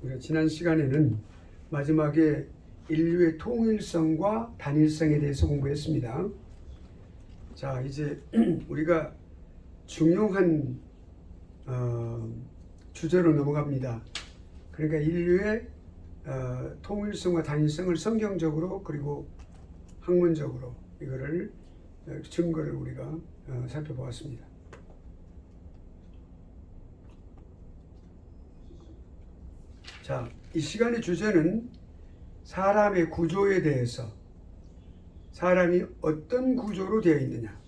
우리가 지난 시간에는 마지막에 인류의 통일성과 단일성에 대해서 공부했습니다. 자, 이제 우리가 중요한 주제로 넘어갑니다. 그러니까 인류의 통일성과 단일성을 성경적으로 그리고 학문적으로 이거를 증거를 우리가 살펴보았습니다. 자, 이 시간의 주제는 사람의 구조에 대해서, 사람이 어떤 구조로 되어 있느냐.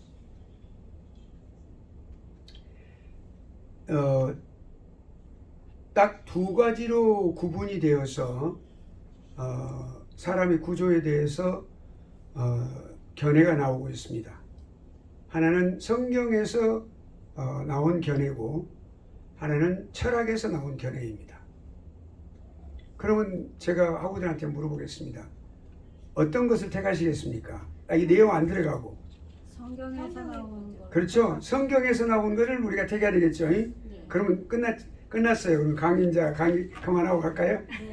딱 두 가지로 구분이 되어서 사람의 구조에 대해서 견해가 나오고 있습니다. 하나는 성경에서 나온 견해고 하나는 철학에서 나온 견해입니다. 그러면 제가 학우들한테 물어보겠습니다. 어떤 것을 택하시겠습니까? 이 내용 안 들어가고. 성경에서 나오는 거. 그렇죠. 성경에서 나온 것을 우리가 택해야 되겠죠. 네. 그러면 끝났어요. 그럼 강의 그만하고 갈까요? 네.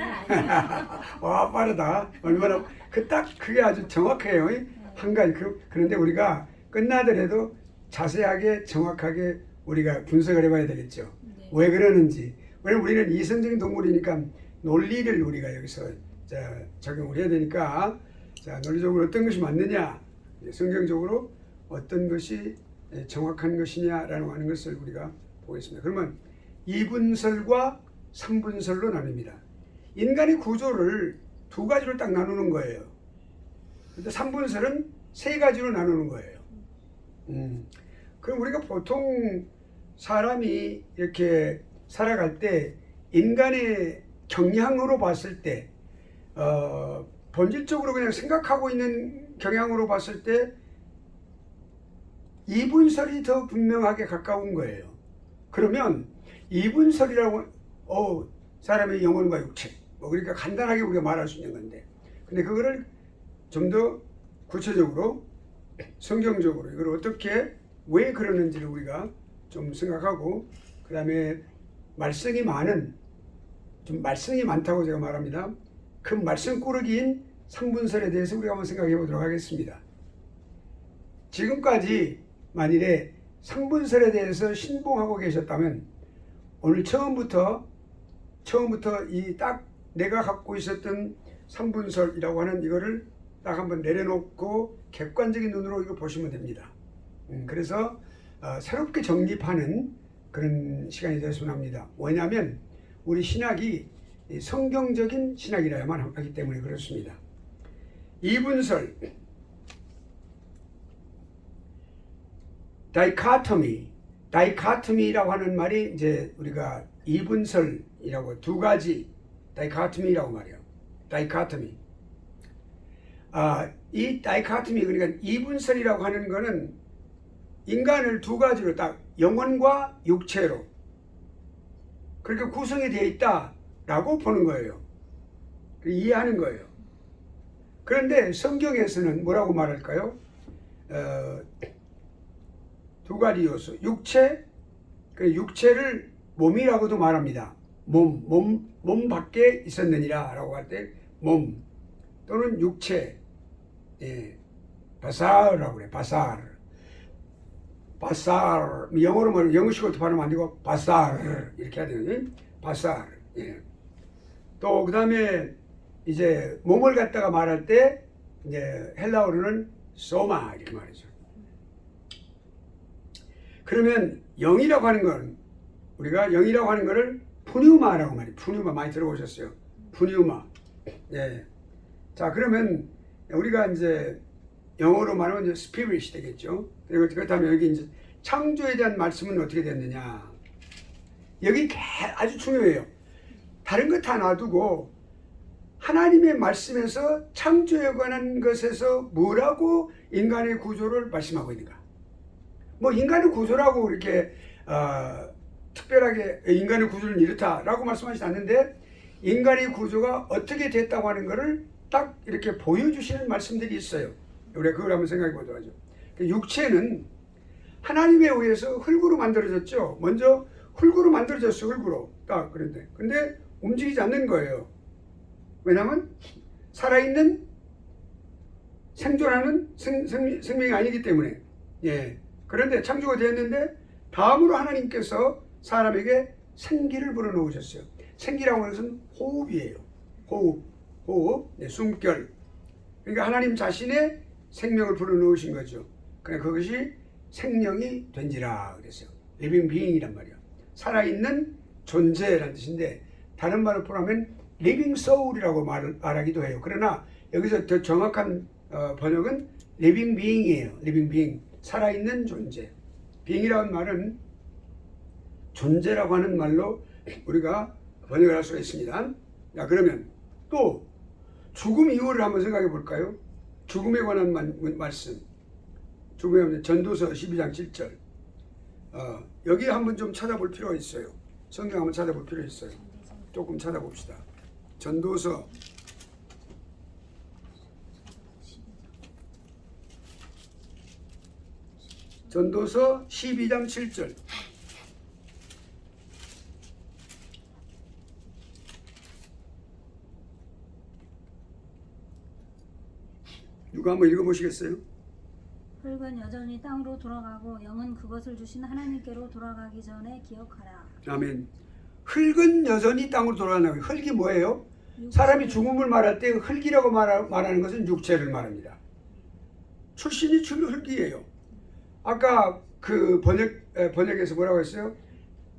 와, 빠르다. 얼마나 그게 아주 정확해요. 한 가지. 그런데 우리가 끝나더라도 자세하게 정확하게 우리가 분석을 해봐야 되겠죠. 네. 왜 그러는지. 왜냐면 우리는 이성적인 동물이니까 논리를 우리가 여기서 적용을 해야 되니까, 자, 논리적으로 어떤 것이 맞느냐, 성경적으로 어떤 것이 정확한 것이냐라는 하는 것을 우리가 보겠습니다. 그러면 2분설과 3분설로 나눕니다. 인간의 구조를 두 가지로 딱 나누는 거예요. 근데 3분설은 세 가지로 나누는 거예요. 그럼 우리가 보통 사람이 이렇게 살아갈 때 인간의 경향으로 봤을 때, 본질적으로 그냥 생각하고 있는 경향으로 봤을 때 2분설이 더 분명하게 가까운 거예요. 그러면 2분설이라고 사람의 영혼과 육체, 그러니까 간단하게 우리가 말할 수 있는 건데, 근데 그거를 좀 더 구체적으로 성경적으로 이걸 어떻게 왜 그러는지를 우리가 좀 생각하고, 그 다음에 말씀이 많다고 제가 말합니다. 그 말씀꾸러기인 3분설에 대해서 우리가 한번 생각해 보도록 하겠습니다. 지금까지 만일에 3분설에 대해서 신봉하고 계셨다면 오늘 처음부터 이 딱 내가 갖고 있었던 3분설이라고 하는 이거를 딱 한번 내려놓고 객관적인 눈으로 이거 보시면 됩니다. 그래서 새롭게 정립하는 그런 시간이 되었으면 합니다. 왜냐하면 우리 신학이 성경적인 신학이라야만 하기 때문에 그렇습니다. 2분설, 다이카토미라고 하는 말이 이제 우리가 2분설이라고 두 가지 다이카토미라고 말해요. 다이카토미. 이 다이카토미, 그러니까 2분설이라고 하는 거는 인간을 두 가지로 딱 영혼과 육체로 그렇게 구성이 되어 있다라고 보는 거예요. 이해하는 거예요. 그런데 성경에서는 뭐라고 말할까요? 두 가지 요소. 육체를 몸이라고도 말합니다. 몸 밖에 있었느니라 라고 할 때 몸 또는 육체, 바사르라고 그래. 바사르. 영어로 말하면 영어식으로 발음하면 안 되고 바사르 이렇게 해야 되거든요. 바사르. 또 그다음에 이제 몸을 갖다가 말할 때 이제 헬라어로는 소마 이렇게 말하죠. 그러면 영이라고 하는 건 우리가 영이라고 하는 거를 푸뉴마라고 말해요. 푸뉴마 많이 들어보셨어요? 푸뉴마. 자, 그러면 우리가 이제 영어로 말하면 이제 스피릿이 되겠죠. 그렇다면 여기 이제 창조에 대한 말씀은 어떻게 됐느냐. 여기 아주 중요해요. 다른 거 다 놔두고 하나님의 말씀에서 창조에 관한 것에서 뭐라고 인간의 구조를 말씀하고 있는가. 인간의 구조라고 이렇게 특별하게 인간의 구조는 이렇다라고 말씀하시지 않는데 인간의 구조가 어떻게 됐다고 하는 것을 딱 이렇게 보여주시는 말씀들이 있어요. 우리가 그걸 한번 생각해 보도록 하죠. 육체는 하나님에 의해서 흙으로 만들어졌죠. 먼저 흙으로 만들어졌어. 흙으로. 딱 그런데 근데 움직이지 않는 거예요. 왜냐하면 살아있는 생존하는 생명이 아니기 때문에. 예. 그런데 창조가 되었는데 다음으로 하나님께서 사람에게 생기를 불어넣으셨어요. 생기라고 하는 것은 호흡이에요. 호흡, 네, 숨결. 그러니까 하나님 자신의 생명을 불어넣으신 거죠. 그러니까 그것이 생명이 된지라 그랬어요. living being이란 말이에요. 살아있는 존재라는 뜻인데 다른 말로 표현하면 living soul이라고 말하기도 해요. 그러나 여기서 더 정확한 번역은 living being이에요. living being, 살아있는 존재. being이라는 말은 존재라고 하는 말로 우리가 번역을 할 수가 있습니다. 자, 그러면 또 죽음 이후를 한번 생각해 볼까요? 죽음에 관한 말씀. 죽음에 관한 전도서 12장 7절. 여기 한번 좀 찾아볼 필요가 있어요. 성경 한번 찾아볼 필요가 있어요. 조금 찾아봅시다. 전도서 12장 7절. 누가 한번 읽어보시겠어요? 흙은 여전히 땅으로 돌아가고 영은 그것을 주신 하나님께로 돌아가기 전에 기억하라. 아멘. 흙은 여전히 땅으로 돌아가는 거예요. 흙이 뭐예요? 사람이 죽음을 말할 때 흙이라고 말하는 것은 육체를 말합니다. 출신이 흙이에요. 아까 그 번역에서 뭐라고 했어요?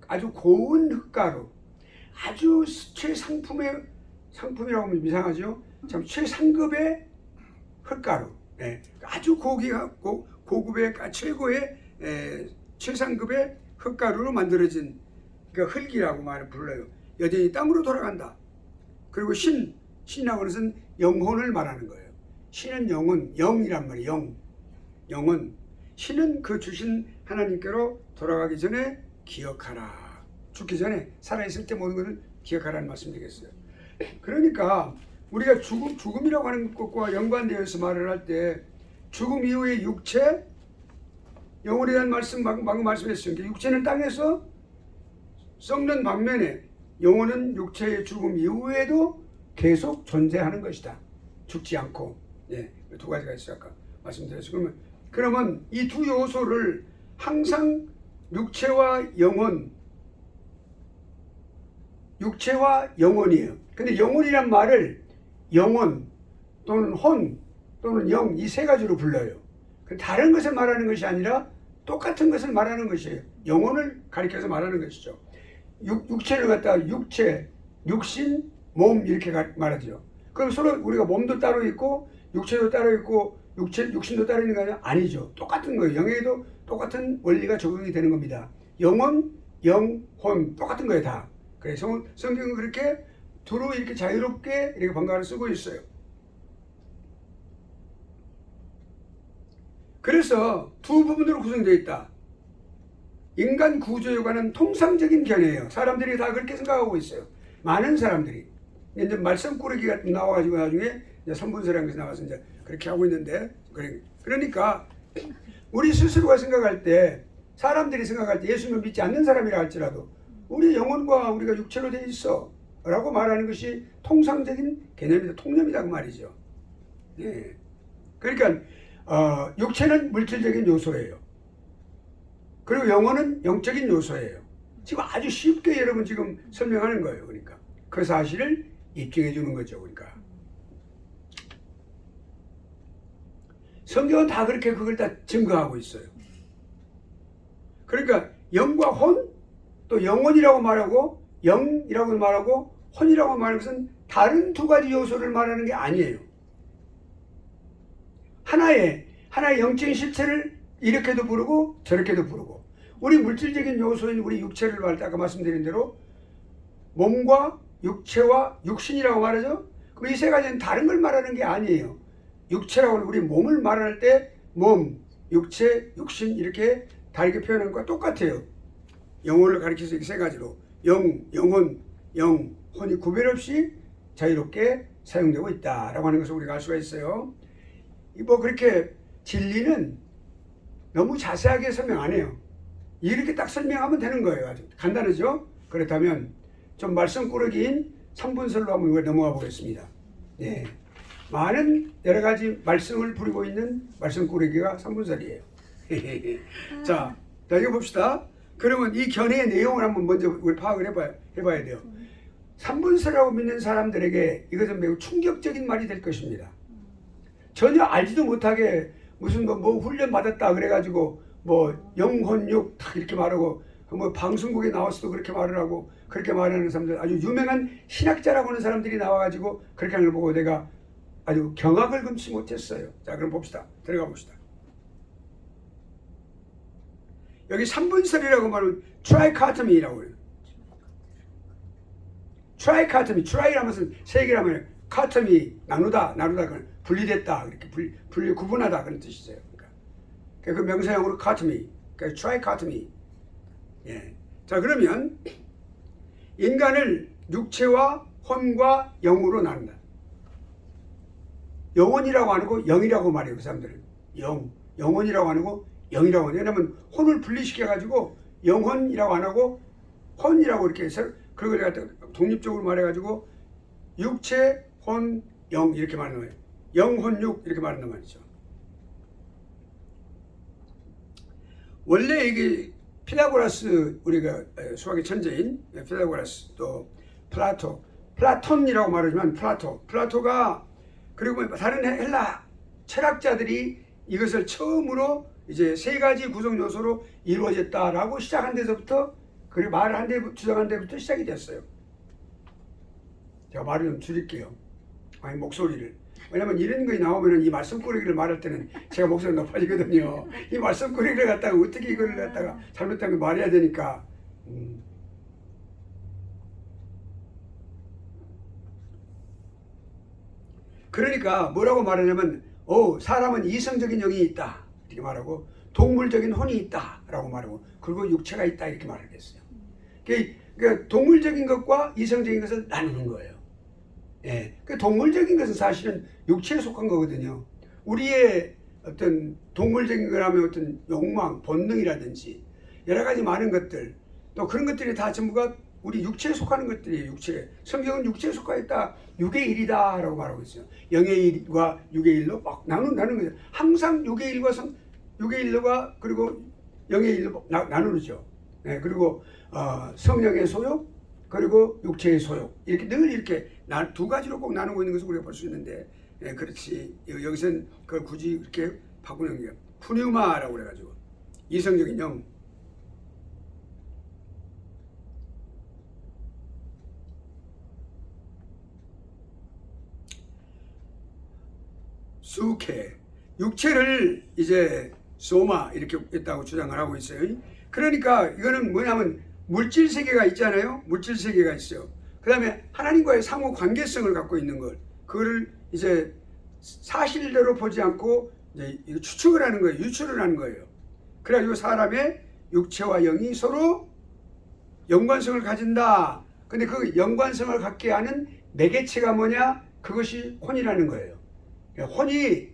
아주 고운 흙가루, 아주 상품이라고 하면 이상하죠? 참 최상급의 흙가루, 아주 고급의 최고의 최상급의 흙가루로 만들어진 그 흙이라고 말을 불러요. 여전히 땅으로 돌아간다. 그리고 신이라고 하는 것은 영혼을 말하는 거예요. 신은 영이란 말이에요. 영은 신은 그 주신 하나님께로 돌아가기 전에 기억하라. 죽기 전에 살아있을 때 모든 것을 기억하라는 말씀 되겠어요. 그러니까 우리가 죽음이라고 하는 것과 연관되어서 말을 할 때 죽음 이후의 육체, 영혼에 대한 말씀 방금 말씀했어요. 육체는 땅에서 썩는 반면에 영혼은 육체의 죽음 이후에도 계속 존재하는 것이다. 죽지 않고. 예, 두 가지가 있어요. 아까 말씀드렸어요. 그러면 이 두 요소를 항상 육체와 영혼이에요. 근데 영혼이란 말을 영혼 또는 혼 또는 영 이 세 가지로 불러요. 다른 것을 말하는 것이 아니라 똑같은 것을 말하는 것이에요. 영혼을 가리켜서 말하는 것이죠. 육체를 갖다가 육체, 육신, 몸 이렇게 말하죠. 그럼 서로 우리가 몸도 따로 있고 육체도 따로 있고 육신도 따로 있는 거 아니야? 아니죠. 똑같은 거예요. 영에도 똑같은 원리가 적용이 되는 겁니다. 영혼, 영, 혼 똑같은 거예요 다. 그래서 성경은 그렇게 두루 이렇게 자유롭게 이렇게 번갈아 쓰고 있어요. 그래서 두 부분으로 구성되어 있다. 인간 구조에 관한 통상적인 견해예요. 사람들이 다 그렇게 생각하고 있어요. 많은 사람들이. 이제 말썽꾸러기가 나와가지고 나중에 이제 선분서라는 것이 나와서 이제 그렇게 하고 있는데, 그러니까 우리 스스로가 생각할 때, 사람들이 생각할 때 예수님을 믿지 않는 사람이라 할지라도 우리 영혼과 우리가 육체로 되어 있어 라고 말하는 것이 통상적인 개념이다. 통념이다 그 말이죠. 예. 그러니까 육체는 물질적인 요소예요. 그리고 영혼은 영적인 요소예요. 지금 아주 쉽게 여러분 지금 설명하는 거예요. 그러니까 그 사실을 입증해 주는 거죠. 그러니까 성경은 다 그렇게 그걸 다 증거하고 있어요. 그러니까 영과 혼, 또 영혼이라고 말하고 영이라고 말하고 혼이라고 말하는 것은 다른 두 가지 요소를 말하는 게 아니에요. 하나의 영적인 실체를 이렇게도 부르고 저렇게도 부르고, 우리 물질적인 요소인 우리 육체를 말할 때 아까 말씀드린 대로 몸과 육체와 육신이라고 말하죠. 그럼 이 세 가지는 다른 걸 말하는 게 아니에요. 육체라고 하는 우리 몸을 말할 때 몸, 육체, 육신 이렇게 다르게 표현하는 것과 똑같아요. 영혼을 가리켜서 이 세 가지로 영혼, 혼이 구별 없이 자유롭게 사용되고 있다라고 하는 것을 우리가 알 수가 있어요. 뭐 그렇게 진리는 너무 자세하게 설명 안 해요. 이렇게 딱 설명하면 되는 거예요. 아주 간단하죠? 그렇다면 좀 말썽꾸러기인 3분설로 한번 이걸 넘어가 보겠습니다. 예. 많은 여러 가지 말썽을 부리고 있는 말썽꾸러기가 3분설이에요. 자, 이거 봅시다. 그러면 이 견해의 내용을 한번 먼저 우리 파악을 해봐야 돼요. 3분설이라고 믿는 사람들에게 이것은 매우 충격적인 말이 될 것입니다. 전혀 알지도 못하게 무슨 뭐 훈련 받았다 그래가지고 뭐 영혼육 딱 이렇게 말하고 뭐 방송국에 나와서도 그렇게 말을 하고 그렇게 말하는 사람들, 아주 유명한 신학자라고 하는 사람들이 나와가지고 그렇게 하는 걸 보고 내가 아주 경악을 금치 못했어요. 자, 그럼 봅시다. 들어가 봅시다. 여기 3분설이라고 말하면 트라이카토미라고 해요. 트라이카토미, 트라이라면서 세 개라면 카토미, 나누다, 분리됐다, 이렇게 분리 구분하다 그런 뜻이죠. 그러니까 그 명사형으로 카토미, 그러니까 트라이카토미. 예. 자, 그러면 인간을 육체와 혼과 영으로 나눈다. 영혼이라고 안 하고 영이라고 말해요. 그 사람들은 영혼이라고 안 하고 영이라고 하죠. 왜냐하면 혼을 분리시켜가지고 영혼이라고 안 하고 혼이라고 이렇게 해서 그걸 갖다 독립적으로 말해가지고 육체, 혼, 영 이렇게 말하는 거예요. 영혼육 이렇게 말한단 말이죠. 원래 이게 피타고라스, 우리가 수학의 천재인 피타고라스, 또 플라톤이라고 말하지만 플라토가, 그리고 다른 헬라 철학자들이 이것을 처음으로 이제 세 가지 구성 요소로 이루어졌다라고 시작한 데서부터, 그리고 말을 한 데 주장한 데부터 시작이 됐어요. 제가 말을 좀 줄일게요. 아니, 목소리를. 왜냐면 이런 거에 나오면은 이 말썽꾸러기를 말할 때는 제가 목소리가 높아지거든요. 이 말썽꾸러기를 갖다가 어떻게 이걸 갖다가 잘못한 거 말해야 되니까. 그러니까 뭐라고 말하냐면, 사람은 이성적인 영이 있다 이렇게 말하고, 동물적인 혼이 있다 라고 말하고, 그리고 육체가 있다 이렇게 말을 했어요. 그러니까 동물적인 것과 이성적인 것을 나누는 거예요. 예, 그 동물적인 것은 사실은 육체에 속한 거거든요. 우리의 어떤 동물적인 거라면 어떤 욕망, 본능이라든지 여러 가지 많은 것들, 또 그런 것들이 다 전부가 우리 육체에 속하는 것들이에요. 육체. 성경은 육체에 속하 있다, 6의 1이다 라고 말하고 있어요. 0의 1과 6의 1로 막 나누는 거죠. 항상 6의 1과 6의 1과 그리고 0의 1로 나누죠. 네, 그리고 성령의 소욕, 그리고 육체의 소욕, 이렇게 늘 이렇게 두 가지로 꼭 나누고 있는 것을 우리가 볼 수 있는데, 예, 그렇지. 여기서는 그걸 굳이 이렇게 바꾸는 게 푸뉴마라고 그래가지고 이성적인 영. 수케, 육체를 이제 소마 이렇게 있다고 주장을 하고 있어요. 그러니까 이거는 뭐냐면 물질 세계가 있잖아요. 물질 세계가 있어요. 그 다음에 하나님과의 상호 관계성을 갖고 있는 것, 그거를 이제 사실대로 보지 않고 이제 추측을 하는 거예요. 유추를 하는 거예요. 그래가지고 사람의 육체와 영이 서로 연관성을 가진다. 근데 그 연관성을 갖게 하는 매개체가 뭐냐? 그것이 혼이라는 거예요. 혼이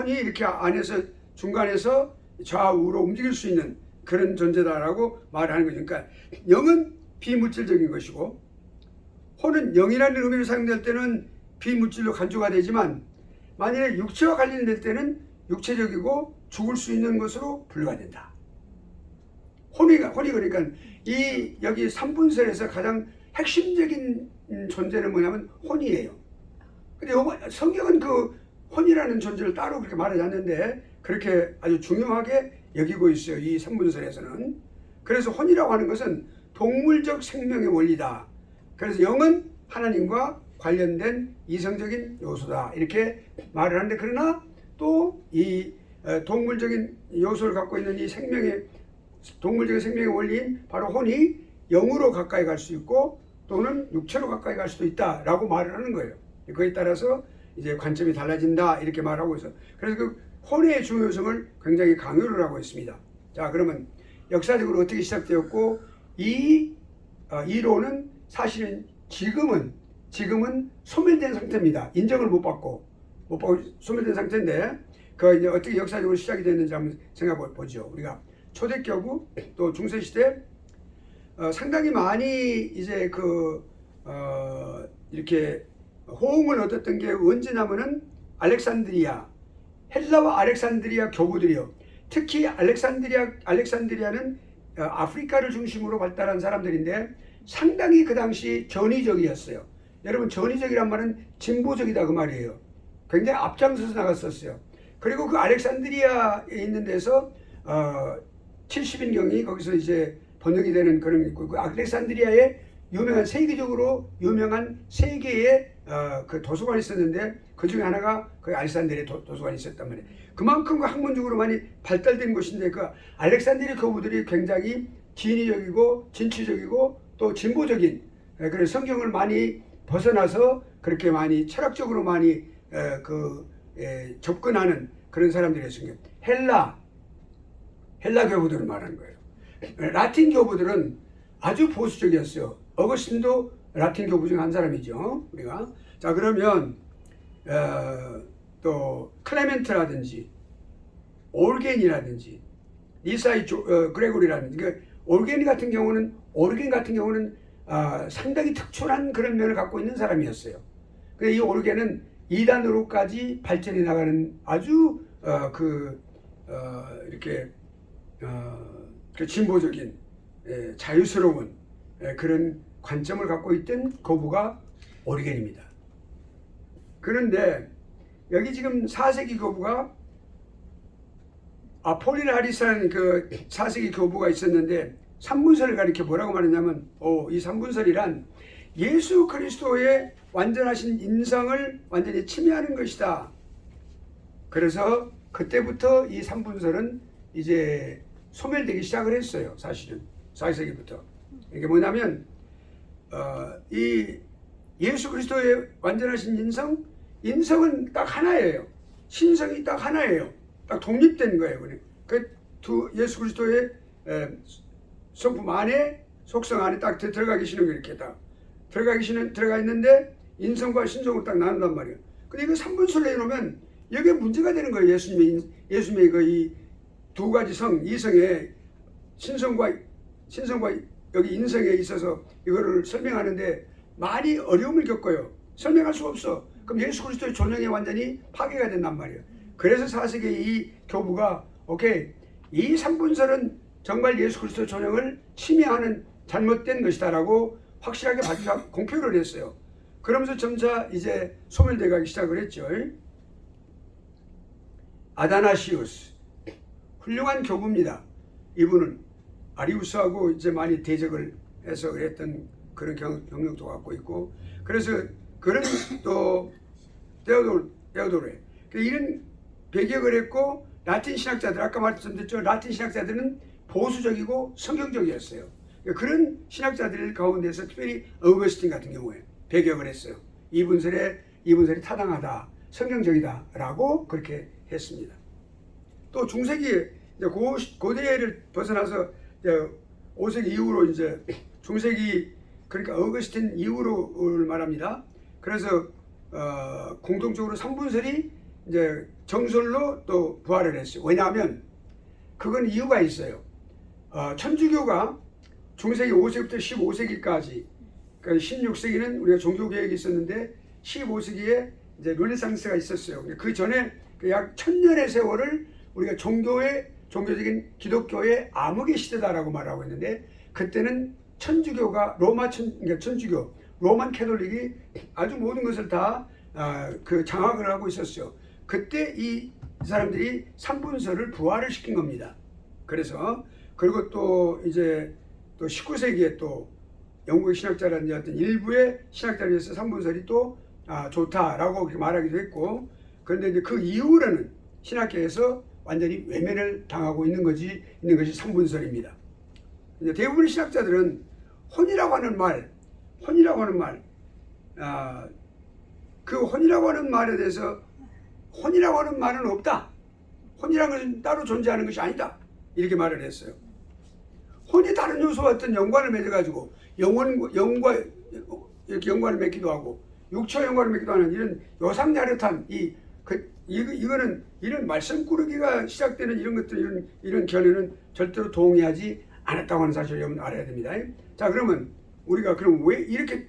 이렇게 안에서 중간에서 좌우로 움직일 수 있는 그런 존재다라고 말하는 거죠. 그러니까 영은 비물질적인 것이고, 혼은 영이라는 의미로 사용될 때는 비물질로 간주가 되지만, 만일에 육체와 관련될 때는 육체적이고 죽을 수 있는 것으로 분류가 된다. 혼이 그러니까 이 여기 3분설에서 가장 핵심적인 존재는 뭐냐면 혼이에요. 근데 성경은 그 혼이라는 존재를 따로 그렇게 말하지 않는데 그렇게 아주 중요하게 여기고 있어요. 이 3분설에서는. 그래서 혼이라고 하는 것은 동물적 생명의 원리다. 그래서 영은 하나님과 관련된 이성적인 요소다 이렇게 말을 하는데, 그러나 또 이 동물적인 요소를 갖고 있는 이 동물적인 생명의 원리인 바로 혼이 영으로 가까이 갈 수 있고 또는 육체로 가까이 갈 수도 있다라고 말을 하는 거예요. 그에 따라서 이제 관점이 달라진다 이렇게 말하고 있어요. 그래서 그 혼의 중요성을 굉장히 강요를 하고 있습니다. 자, 그러면 역사적으로 어떻게 시작되었고, 이 이론은 사실은 지금은 소멸된 상태입니다. 인정을 못 받고 소멸된 상태인데, 그 이제 어떻게 역사적으로 시작이 됐는지 한번 생각해 보죠. 우리가 초대교구 또 중세시대 상당히 많이 이제 이렇게 호응을 얻었던 게 언제냐면은 알렉산드리아, 헬라와 알렉산드리아 교부들이요. 특히 알렉산드리아는 아프리카를 중심으로 발달한 사람들인데 상당히 그 당시 전위적이었어요. 여러분, 전위적이란 말은 진보적이다 그 말이에요. 굉장히 앞장서서 나갔었어요. 그리고 그 알렉산드리아에 있는 데서 70인경이 거기서 이제 번역이 되는 그런 게 있고, 그 알렉산드리아에 세계적으로 유명한 세 개의 그 도서관이 있었는데 그 중에 하나가 그 알렉산드리아 도서관이 있었단 말이에요. 그만큼 그 학문적으로 많이 발달된 곳인데 그 알렉산드리아 교부들이 굉장히 진의적이고 진취적이고 또 진보적인 그런 성경을 많이 벗어나서 그렇게 많이 철학적으로 많이 접근하는 그런 사람들이었습니다. 헬라 교부들을 말하는 거예요. 라틴 교부들은 아주 보수적이었어요. 어거스틴도 라틴 교부 중 한 사람이죠. 우리가. 자, 그러면 또 클레멘트라든지 올겐이라든지 리사이 그레고리라든지 오르겐 같은 경우는 상당히 특출한 그런 면을 갖고 있는 사람이었어요. 이 오르겐은 이단으로까지 발전해 나가는 아주 이렇게 그 진보적인 자유스러운 그런 관점을 갖고 있던 교부가 오르겐입니다. 그런데 여기 지금 4세기 교부가 아폴리나리스라는 그 4세기 교부가 있었는데 삼분설을 가리켜 뭐라고 말했냐면 이 삼분설이란 예수 그리스도의 완전하신 인성을 완전히 침해하는 것이다. 그래서 그때부터 이 삼분설은 이제 소멸되기 시작을 했어요. 사실은 4세기부터. 이게 뭐냐면 이 예수 그리스도의 완전하신 인성은 딱 하나예요. 신성이 딱 하나예요. 딱 독립된 거예요. 예수 그리스도의 성품 안에, 속성 안에 딱 들어가 계시는 거 이렇게 딱 들어가 있는데 인성과 신성으로 딱 나눈단 말이에요. 근데 이거 삼분설로 해놓으면 여기에 문제가 되는 거예요. 예수님의 이 두 가지 이성의 신성과 여기 인성에 있어서 이거를 설명하는데 많이 어려움을 겪어요. 설명할 수 없어. 그럼 예수 그리스도의 존영이 완전히 파괴가 된단 말이에요. 그래서 4세기 이 교부가 이 삼분설은 정말 예수 그리스도의 존영을 침해하는 잘못된 것이다라고 확실하게 공표를 했어요. 그러면서 점차 이제 소멸돼 가기 시작을 했죠. 아다나시우스, 훌륭한 교부입니다. 이분은 아리우스하고 이제 많이 대적을 해서 그랬던 그런 경력도 갖고 있고, 그래서 그런 또 데오도레 이런 배격을 했고, 라틴 신학자들 아까 말씀드렸죠. 라틴 신학자들은 보수적이고 성경적이었어요. 그런 신학자들 가운데서 특별히 어거스틴 같은 경우에 배격을 했어요. 이분설이 타당하다, 성경적이다라고 그렇게 했습니다. 또 중세기 고대를 벗어나서 5세기 이후로 이제 중세기, 그러니까 어거스틴 이후로 말합니다. 그래서 공통적으로 삼분설이 이제 정설로 또 부활을 했어요. 왜냐하면 그건 이유가 있어요. 천주교가 중세기 5세기부터 15세기까지, 그러니까 16세기는 우리가 종교개혁이 있었는데 15세기에 이제 르네상스가 있었어요. 그 전에 약 1000년의 세월을 우리가 종교적인 기독교의 암흑의 시대다라고 말하고 있는데, 그때는 천주교가 천주교, 로만 캐톨릭이 아주 모든 것을 다 장악을 하고 있었어요. 그때 이 사람들이 삼분설을 부활을 시킨 겁니다. 그리고 또 이제 또 19세기에 또 영국의 신학자라든지 어떤 일부의 신학자에서 삼분설이 또 좋다라고 그렇게 말하기도 했고, 그런데 이제 그 이후로는 신학계에서 완전히 외면을 당하고 있는 것이 삼분설입니다. 이제 대부분의 신학자들은 혼이라고 하는 말, 그 혼이라고 하는 말에 대해서 혼이라고 하는 말은 없다. 혼이라는 것은 따로 존재하는 것이 아니다. 이렇게 말을 했어요. 혼이 다른 요소와 어떤 연관을 맺어가지고 영과 이렇게 연관을 맺기도 하고 육체와 연관을 맺기도 하는 이런 요상야릇한 이거는 이런 말씀꾸러기가 시작되는 이런 것들, 이런 견해는 절대로 동의하지 안 했다고 하는 사실을 여러분 알아야 됩니다. 자, 그러면 우리가 그럼 왜 이렇게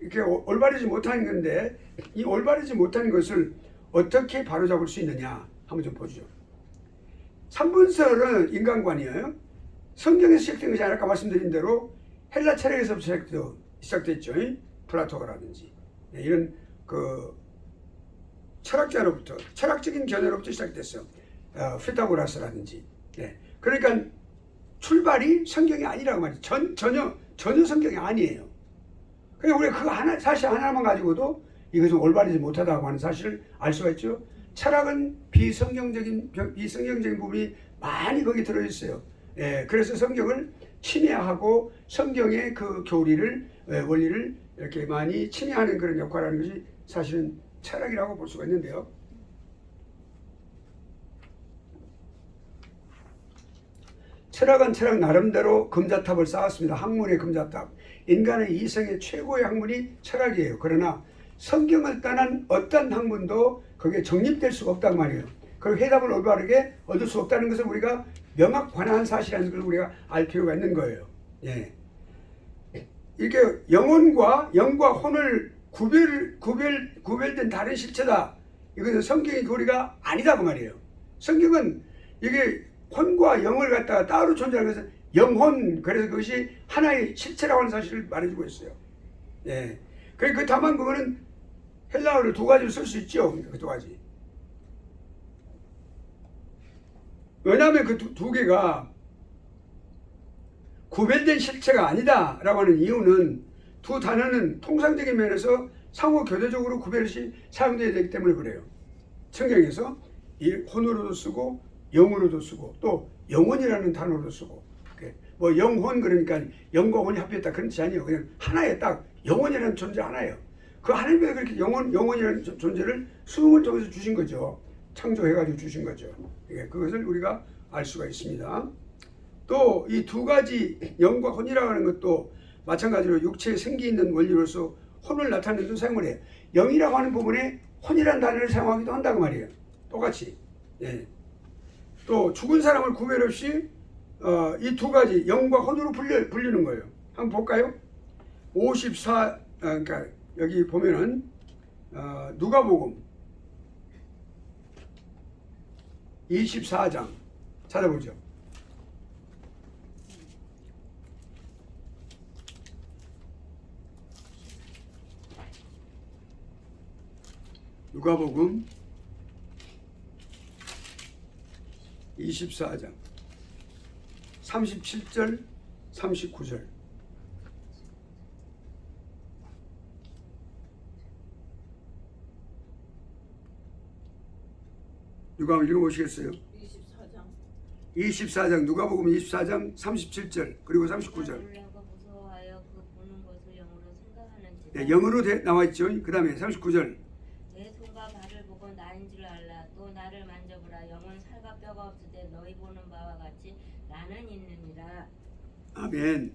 이렇게 올바르지 못한 건데 이 올바르지 못한 것을 어떻게 바로잡을 수 있느냐 한번 좀 보죠. 3분설은 인간관이에요. 성경에서 시작된 것이 아니라 아까 말씀드린 대로 헬라 철학에서부터 시작됐죠. 플라토라든지 이런 그 철학자로부터 철학적인 견해로부터 시작됐어요. 피타고라스라든지. 그러니까 출발이 성경이 아니라고 말이죠. 전혀 성경이 아니에요. 그러니까 우리가 그 하나, 사실 하나만 가지고도 이것은 올바르지 못하다고 하는 사실을 알 수가 있죠. 철학은 비성경적인 부분이 많이 거기 들어있어요. 그래서 성경을 침해하고 성경의 그 교리를, 원리를 이렇게 많이 침해하는 그런 역할을 하는 것이 사실은 철학이라고 볼 수가 있는데요. 철학은 철학 나름대로 금자탑을 쌓았습니다. 학문의 금자탑. 인간의 이성의 최고의 학문이 철학이에요. 그러나 성경을 떠난 어떤 학문도 거기에 정립될 수가 없단 말이에요. 그리고 해답을 올바르게 얻을 수 없다는 것을 우리가 명확관한 사실이라는 걸 우리가 알 필요가 있는 거예요. 이렇게 영과 혼을 구별된 다른 실체다. 이것은 성경의 교리가 아니다 그 말이에요. 성경은 이게 혼과 영을 갖다가 따로 존재하는 것은 영혼, 그래서 그것이 하나의 실체라고 하는 사실을 말해주고 있어요. 그러니까 다만 그거는 헬라어를 두 가지로 쓸 수 있죠. 그 두 가지. 왜냐하면 그 두 개가 구별된 실체가 아니다라고 하는 이유는 두 단어는 통상적인 면에서 상호 교대적으로 구별시 사용되어야 되기 때문에 그래요. 성경에서 이 혼으로도 쓰고 영으로도 쓰고 또 영혼이라는 단어로 쓰고, 뭐 영혼 그러니까 영과 혼이 합했다 그런 뜻이 아니에요. 그냥 하나의 딱 영혼이라는 존재 하나예요. 그 하나님이 그렇게 영혼이라는 존재를 수음을 통해서 주신 거죠. 창조해가지고 주신 거죠. 그것을 우리가 알 수가 있습니다. 또 이 두 가지 영과 혼이라고 하는 것도 마찬가지로 육체에 생기 있는 원리로서 혼을 나타내는 데 사용을 해요. 영이라고 하는 부분에 혼이라는 단어를 사용하기도 한다고 말이에요. 똑같이. 또 죽은 사람을 구별 없이 이 두 가지 영과 혼으로 불리는 거예요. 한번 볼까요? 54 그러니까 여기 보면은 누가복음 24장 찾아보죠. 누가복음 24장 37절 39절 누가 한번 읽어보시겠어요? 24장 누가복음 24장 37절 그리고 39절. 네, 영어로 나와 있죠. 그 다음에 39절. 내 손과 발을 보고 나인 줄 알라. 또 나를 만져보라. 영은 살과 뼈가 없으되 너희 보는 바와 같이 나는 있느니라. 아멘.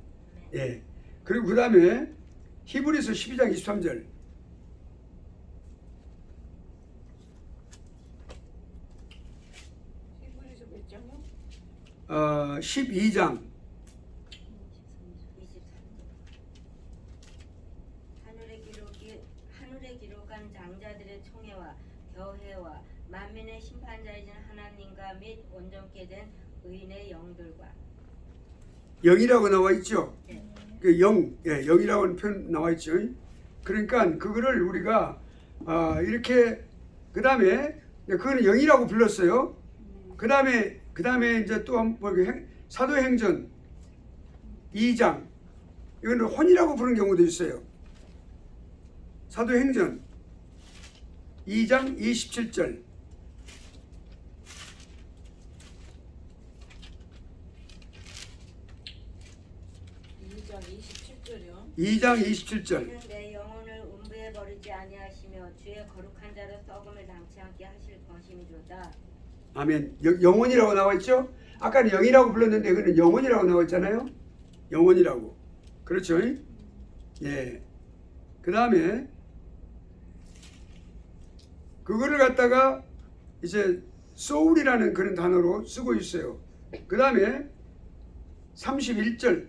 예. 그리고 그 다음에 히브리서 12장 23절. 히브리서 몇 장이요? 12장 23절. 하늘에 기록한 장자들의 총회와 교회와 만민의 심판자이신 하나님과 및 온전케 된 의인의 영들과. 영이라고 나와 있죠. 그 영이라고 하는 표현 나와 있죠. 그러니까 그거를 우리가 이렇게 그 다음에 그거는 영이라고 불렀어요. 그 다음에 이제 또 한번 사도행전 2장 이거는 혼이라고 부르는 경우도 있어요. 사도행전 2장 27절. 2장 27절. 내 영혼을 음부에 버리지 아니하시며 주의 거룩한 자로 썩음을 당치 않게 하실 것임이로다. 아멘. 영혼이라고 나와 있죠? 아까는 영이라고 불렀는데 그는 영혼이라고 나와 있잖아요. 영혼이라고. 그렇죠? 예. 그 다음에 그거를 갖다가 이제 soul이라는 그런 단어로 쓰고 있어요. 그 다음에 31절.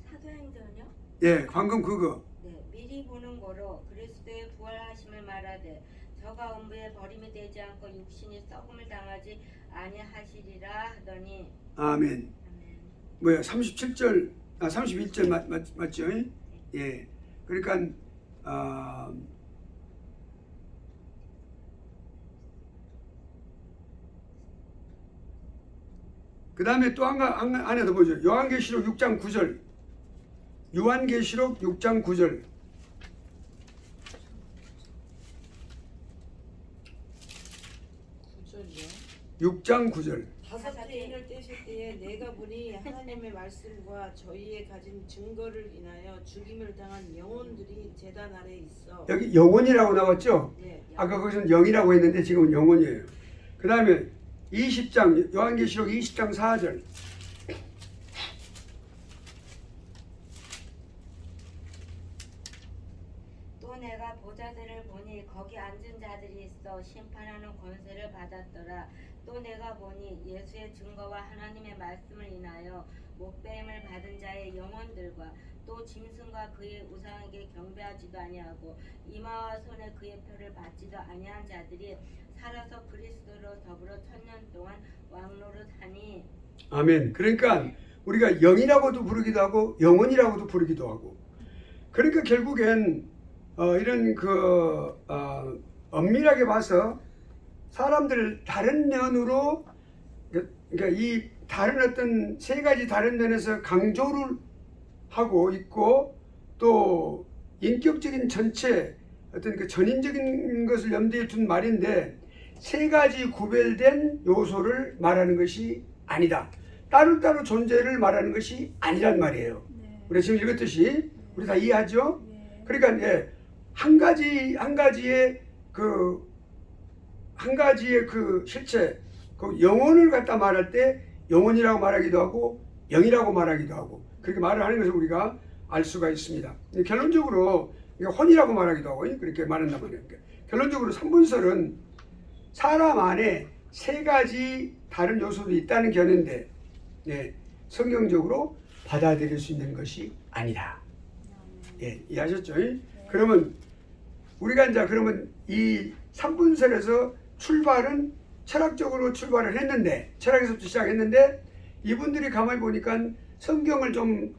사도행전요? 예, 방금 그거. 네, 미리 보는 거로 그리스도의 부활하심을 말하되 저가 음부에 버림이 되지 않고 육신이 썩음을 당하지 아니하시리라 하더니 아멘. 아멘. 뭐야? 37절, 31절 맞죠? 예. 그러니까 그 다음에 또 하나 더 보죠. 요한계시록 6장 9절. 요한계시록 6장 9절. 6장 9절. 다섯 해인을 떼실 때에 내가 보니 하나님의 말씀과 저희의 가진 증거를 인하여 죽임을 당한 영혼들이 제단 아래 있어. 여기 영혼이라고 나왔죠? 네. 아까 거기서는 영이라고 했는데 지금은 영혼이에요. 그 다음에 20장 요한계시록 20장 4절. 또 내가 보좌들을 보니 거기 앉은 자들이 있어 심판하는 권세를 받았더라. 또 내가 보니 예수의 증거와 하나님의 말씀을 인하여 목배임을 받은 자의 영혼들과 또 짐승과 그의 우상에게 경배하지도 아니하고 이마와 손에 그의 표를 받지도 아니한 자들이 살아서 그리스도로 더불어 1000년 동안 왕노릇하니. 아멘. 그러니까 우리가 영이라고도 부르기도 하고 영혼이라고도 부르기도 하고. 그러니까 결국엔 이런 엄밀하게 봐서 사람들 다른 면으로, 그러니까 이 다른 어떤 세 가지 다른 면에서 강조를 하고 있고, 또 인격적인 전체 어떤 그 전인적인 것을 염두에 둔 말인데 세 가지 구별된 요소를 말하는 것이 아니다. 따로따로 존재를 말하는 것이 아니란 말이에요. 네. 우리가 지금 읽었듯이 우리 다 이해하죠? 네. 그러니까 예, 한 가지의 그 실체, 그 영혼을 갖다 말할 때 영혼이라고 말하기도 하고 영이라고 말하기도 하고 그렇게 말을 하는 것을 우리가 알 수가 있습니다. 결론적으로 혼이라고 말하기도 하고 그렇게 말한단 말이에요. 결론적으로 삼분설은 사람 안에 세 가지 다른 요소도 있다는 견해인데 예, 성경적으로 받아들일 수 있는 것이 아니다. 예, 이해하셨죠? 그러면 우리가 이제 그러면 이 삼분설에서 출발은 철학적으로 출발을 했는데 철학에서부터 시작했는데 이분들이 가만히 보니까 성경을 좀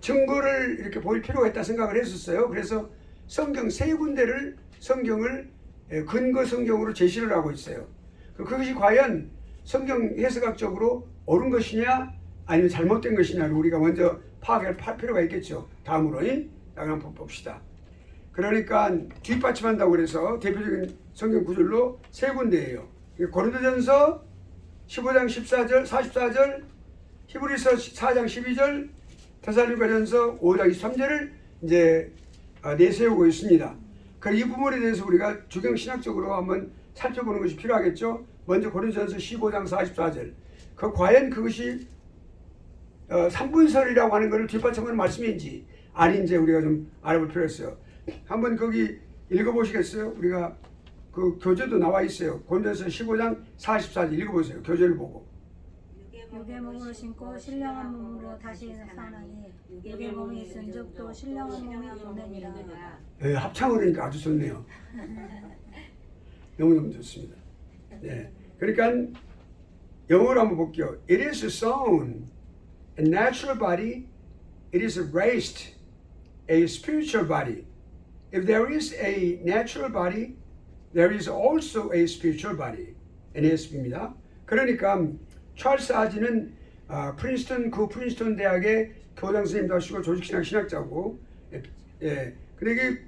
증거를 이렇게 보일 필요가 있다 생각을 했었어요. 그래서 성경 세 군데를 성경을 근거 성경으로 제시를 하고 있어요. 그것이 과연 성경 해석학적으로 옳은 것이냐 아니면 잘못된 것이냐를 우리가 먼저 파악할 필요가 있겠죠. 다음으로 한번 봅시다. 그러니까 뒷받침한다고 그래서 대표적인 성경 구절로 세 군데예요. 고린도전서 15장 14절, 44절, 히브리서 4장 12절, 데살로니가전서 5장 23절을 이제 내세우고 있습니다. 이 부분에 대해서 우리가 주경신학적으로 한번 살펴보는 것이 필요하겠죠. 먼저 고린도전서 15장 44절. 과연 그것이 삼분설이라고 하는 것을 뒷받침하는 말씀인지 아닌지 우리가 좀 알아볼 필요가 있어요. 한번 거기 읽어보시겠어요? 우리가 그 교재도 나와 있어요. 고린도전서 15장 44절 읽어보세요. 교재를 보고. 육의 몸으로 신고 신령한 몸으로 다시 사나니 육의 몸이 있은즉 또 신령한 몸이 없느니라. 네, 합창을 하니까 아주 좋네요. 너무너무 좋습니다. 네, 그러니까 영어로 한번 볼게요. It is sown a natural body. It is raised a spiritual body. If there is a natural body, there is also a spiritual body. NASB입니다. 그러니까 찰스 아지는 프린스턴 대학의 교장 선생님도 하시고 조직신학 신학자고, 예. 근데 이게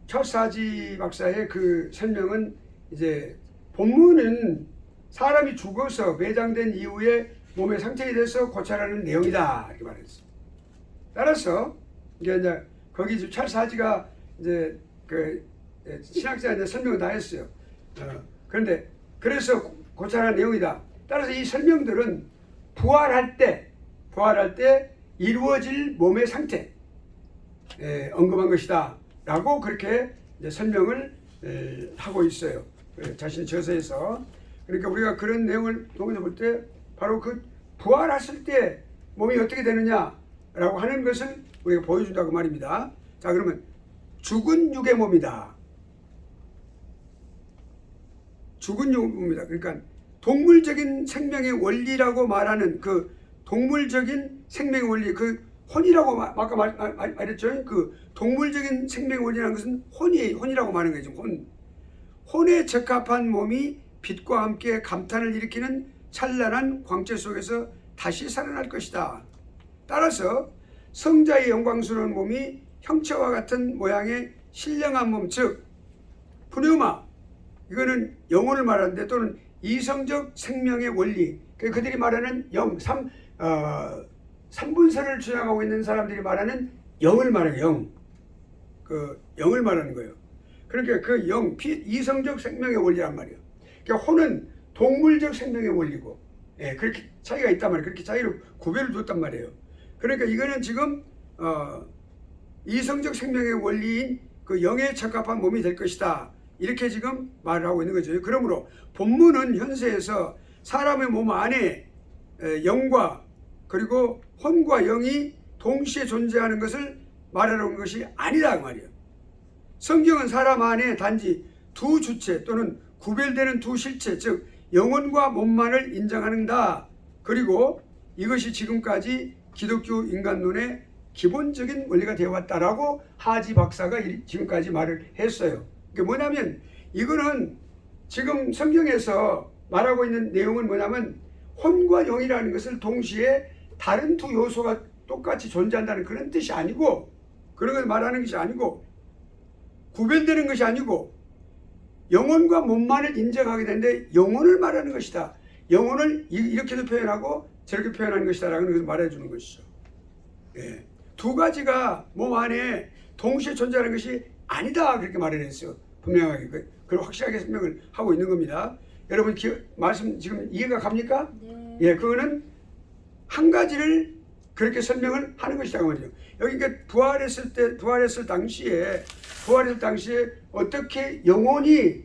찰스 아지 박사의 그 설명은 이제 본문은 사람이 죽어서 매장된 이후에 몸의 상태에 대해서 고찰하는 내용이다 이렇게 말했어요. 따라서 이게 이제 거기 찰스 아지가 이제 그 신학자한테 설명을 다 했어요. 그런데 그래서 고찰하는 내용이다. 따라서 이 설명들은 부활할 때 이루어질 몸의 상태 언급한 것이다 라고 그렇게 이제 설명을 하고 있어요. 자신의 저서에서. 그러니까 우리가 그런 내용을 통해서 볼 때 바로 그 부활했을 때 몸이 어떻게 되느냐라고 하는 것을 우리가 보여준다고 말입니다. 자, 그러면 죽은 육의 몸이다. 죽은 육의 몸이다. 그러니까 동물적인 생명의 원리라고 말하는 그 동물적인 생명의 원리, 그 혼이라고 아까 말했죠. 그 동물적인 생명의 원리라는 것은 혼이라고 말하는 거죠. 혼에 적합한 몸이 빛과 함께 감탄을 일으키는 찬란한 광채 속에서 다시 살아날 것이다. 따라서 성자의 영광스러운 몸이 형체와 같은 모양의 신령한 몸, 즉 푸뉴마, 이거는 영혼을 말하는데, 또는 이성적 생명의 원리, 그들이 말하는 영, 삼분설을 주장하고 있는 사람들이 말하는 영을 말해요. 영을 말하는 거예요. 그러니까 그 영, 이성적 생명의 원리란 말이에요. 그러니까 혼은 동물적 생명의 원리고, 그렇게 차이가 있단 말이에요. 그렇게 차이로 구별을 뒀단 말이에요. 그러니까 이거는 지금 이성적 생명의 원리인 그 영에 적합한 몸이 될 것이다, 이렇게 지금 말을 하고 있는 거죠. 그러므로 본문은 현세에서 사람의 몸 안에 영과 그리고 혼과 영이 동시에 존재하는 것을 말하는 것이 아니라 그 말이에요. 성경은 사람 안에 단지 두 주체 또는 구별되는 두 실체, 즉 영혼과 몸만을 인정하는다. 그리고 이것이 지금까지 기독교 인간론의 기본적인 원리가 되어왔다라고 하지 박사가 지금까지 말을 했어요. 그게 뭐냐면, 이거는 지금 성경에서 말하고 있는 내용은 뭐냐면, 혼과 영이라는 것을 동시에 다른 두 요소가 똑같이 존재한다는 그런 뜻이 아니고, 그런 걸 말하는 것이 아니고, 구별되는 것이 아니고, 영혼과 몸만을 인정하게 되는데 영혼을 말하는 것이다. 영혼을 이렇게도 표현하고 저렇게 표현하는 것이다 라는 것을 말해주는 것이죠. 두 가지가 몸 안에 동시에 존재하는 것이 아니다, 그렇게 말을 했어요. 분명하게 그걸 확실하게 설명을 하고 있는 겁니다. 여러분 말씀 지금 이해가 갑니까? 네. 그거는 한 가지를 그렇게 설명을 하는 것이다 말이죠. 여기 그러니까 부활했을 당시에 어떻게 영혼이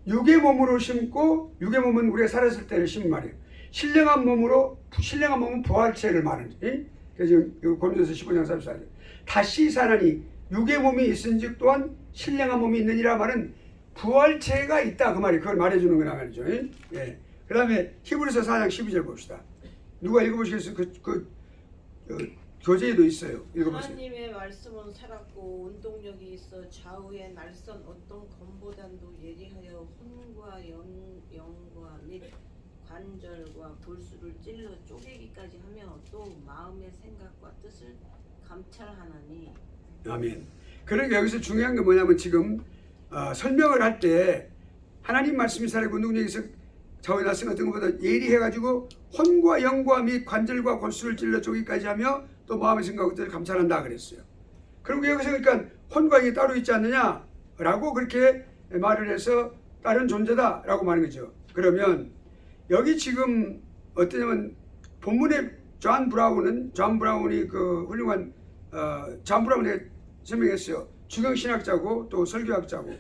육의 몸으로 심고, 육의 몸은 우리가 살았을 때를 심은 말이에요. 신령한 몸은 부활체를 말하는. 그래서 지금 고린도서 15장 34절 다시 사나니 육의 몸이 있은즉 또한 신령한 몸이 있느니라 말은 부활체가 있다, 그 말이 그걸 말해주는 거란 말이죠. 그 다음에 히브리서 4장 12절 봅시다. 누가 읽어보시겠어요? 교재에도 있어요. 읽어보세요. 하나님의 말씀은 살았고 운동력이 있어 좌우의 날선 어떤 검보단도 예리하여 혼과 영과 및 관절과 골수를 찔러 쪼개기까지 하며 또 마음의 생각과 뜻을 감찰하나니. 아멘. 그러니까 여기서 중요한 게 뭐냐면, 지금 설명을 할 때 하나님 말씀이 살아있고 운동력이 있어 좌우의 날선 어떤 것보다 예리해가지고 혼과 영과 및 관절과 골수를 찔러 쪼개기까지 하며 또 마음의 생각과 뜻을 감찰한다 그랬어요. 그리고 여기서 그러니까 혼과 영이 따로 있지 않느냐라고 그렇게 말을 해서 다른 존재다라고 말하는 거죠. 그러면 여기 지금 어떠냐면, 본문의 존 브라운이 그 훌륭한 존 브라운이 설명했어요. 주경신학자고 또 설교학자고,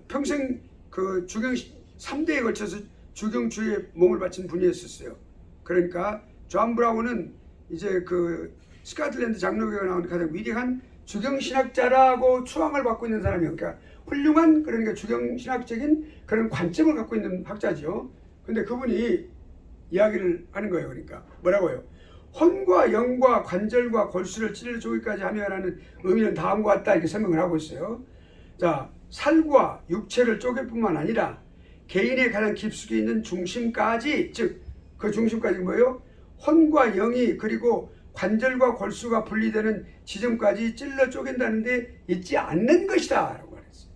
평생 그 3대에 걸쳐서 주경주의에 몸을 바친 분이었어요. 그러니까 존 브라운은 이제 그 스코틀랜드 장로교가 나오는 가장 위대한 주경신학자라고 추앙을 받고 있는 사람이에요. 그러니까 훌륭한, 그러니까 주경신학적인 그런 관점을 갖고 있는 학자죠. 근데 그분이 이야기를 하는 거예요. 그러니까 뭐라고요? 혼과 영과 관절과 골수를 찔러 쪼개기까지 하며라는 의미는 다음과 같다, 이렇게 설명을 하고 있어요. 자, 살과 육체를 쪼갤 뿐만 아니라 개인의 가장 깊숙이 있는 중심까지, 즉 그 중심까지 뭐예요? 혼과 영이 그리고 관절과 골수가 분리되는 지점까지 찔러 쪼갠다는데 있지 않는 것이다 라고 말했어요.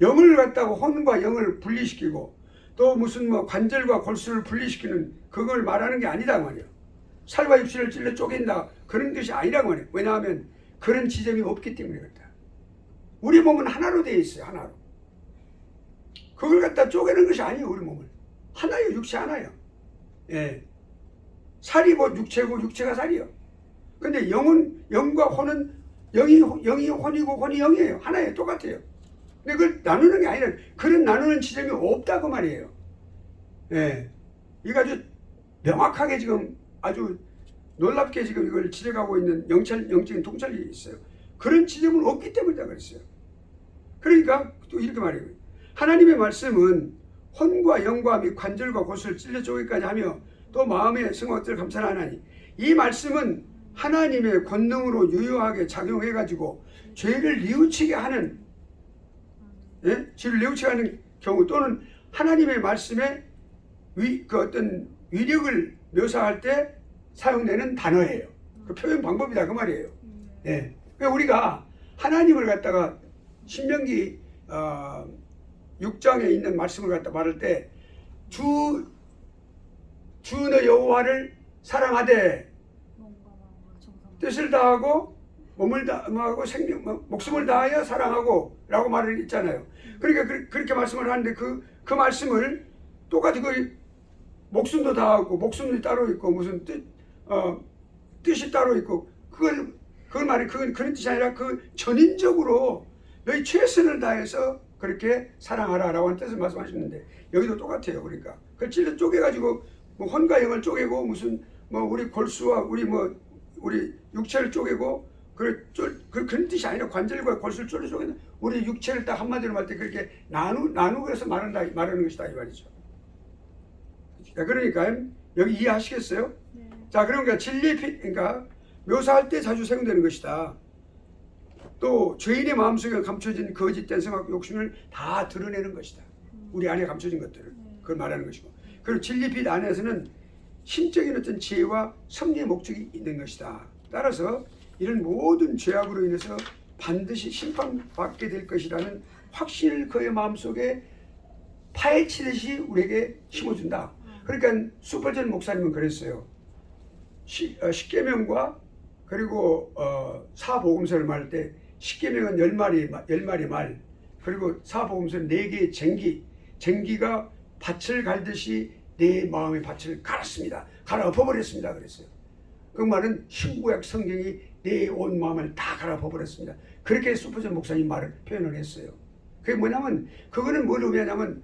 영을 갖다가 혼과 영을 분리시키고 또 무슨 관절과 골수를 분리시키는 그걸 말하는 게 아니다 말이에요. 살과 육체를 찔러 쪼갠다, 그런 것이 아니라고 말해요. 왜냐하면 그런 지점이 없기 때문에 그렇다. 우리 몸은 하나로 되어 있어요. 하나로. 그걸 갖다 쪼개는 것이 아니에요. 우리 몸을 하나예요. 육체 하나예요. 살이 육체고 육체가 살이요. 근데 영과 혼은 영이 혼이고 혼이 영이에요. 하나예요. 똑같아요. 근데 그걸 나누는 게 아니라 그런 나누는 지점이 없다고 말이에요. 예. 이거 아주 명확하게 지금 아주 놀랍게 지금 이걸 지적하고 있는 영적인 통찰이 있어요. 그런 지점은 없기 때문이다 그랬어요. 그러니까 또 이렇게 말해요. 하나님의 말씀은 혼과 영과 및 관절과 골수를 찔러 쪼개기까지 하며 또 마음의 생각들을 감찰하나니 이 말씀은 하나님의 권능으로 유효하게 작용해가지고 죄를 뉘우치게 하는 죄를 뉘우치게 하는 경우 또는 하나님의 말씀의 그 어떤 위력을 묘사할 때 사용되는 단어예요. 그 표현 방법이다 그 말이에요. 예. 그러니까 우리가 하나님을 갖다가 신명기 6장에 있는 말씀을 갖다 말할 때 주 너 여호와를 사랑하되 뜻을 다하고 몸을 다하고 목숨을 다하여 사랑하고 라고 말을 있잖아요. 그러니까 그렇게 말씀을 하는데 그 말씀을 똑같이 그 목숨도 다하고 목숨이 따로 있고 무슨 뜻이 따로 있고 그걸 말이 그런 뜻이 아니라 그 전인적으로 너희 최선을 다해서 그렇게 사랑하라라고 하는 뜻을 말씀하시는데 여기도 똑같아요. 그러니까 그걸 찔러 쪼개가지고 뭐 혼과 영을 쪼개고 무슨 뭐 우리 골수와 우리 육체를 쪼개고 그런 뜻이 아니라 관절과 골수를 쪼개는 우리 육체를 딱 한마디로 말 때 그렇게 나누고 해서 말하는 것이다 이 말이죠. 그러니까 여기 이해하시겠어요? 네. 자, 그러니까 그러니까 묘사할 때 자주 사용되는 것이다. 또 죄인의 마음속에 감춰진 거짓된 생각 욕심을 다 드러내는 것이다. 우리 안에 감춰진 것들을 그걸 말하는 것이고, 그리고 진리빛 안에서는 신적인 어떤 지혜와 섭리의 목적이 있는 것이다. 따라서 이런 모든 죄악으로 인해서 반드시 심판받게 될 것이라는 확신을 그의 마음속에 파헤치듯이 우리에게 심어준다. 그러니까 수펄전 목사님은 그랬어요. 십계명과 그리고 사복음서를 말할 때 십계명은 10마리 말, 그리고 사복음서는 4개의 쟁기가 밭을 갈듯이 내 마음의 밭을 갈았습니다. 갈아 엎어버렸습니다. 그랬어요. 그 말은 신구약 성경이 내 온 마음을 다 갈아 엎어버렸습니다. 그렇게 수펄전 목사님 말을 표현을 했어요. 그게 뭐냐면 그거는 뭘 의미하냐면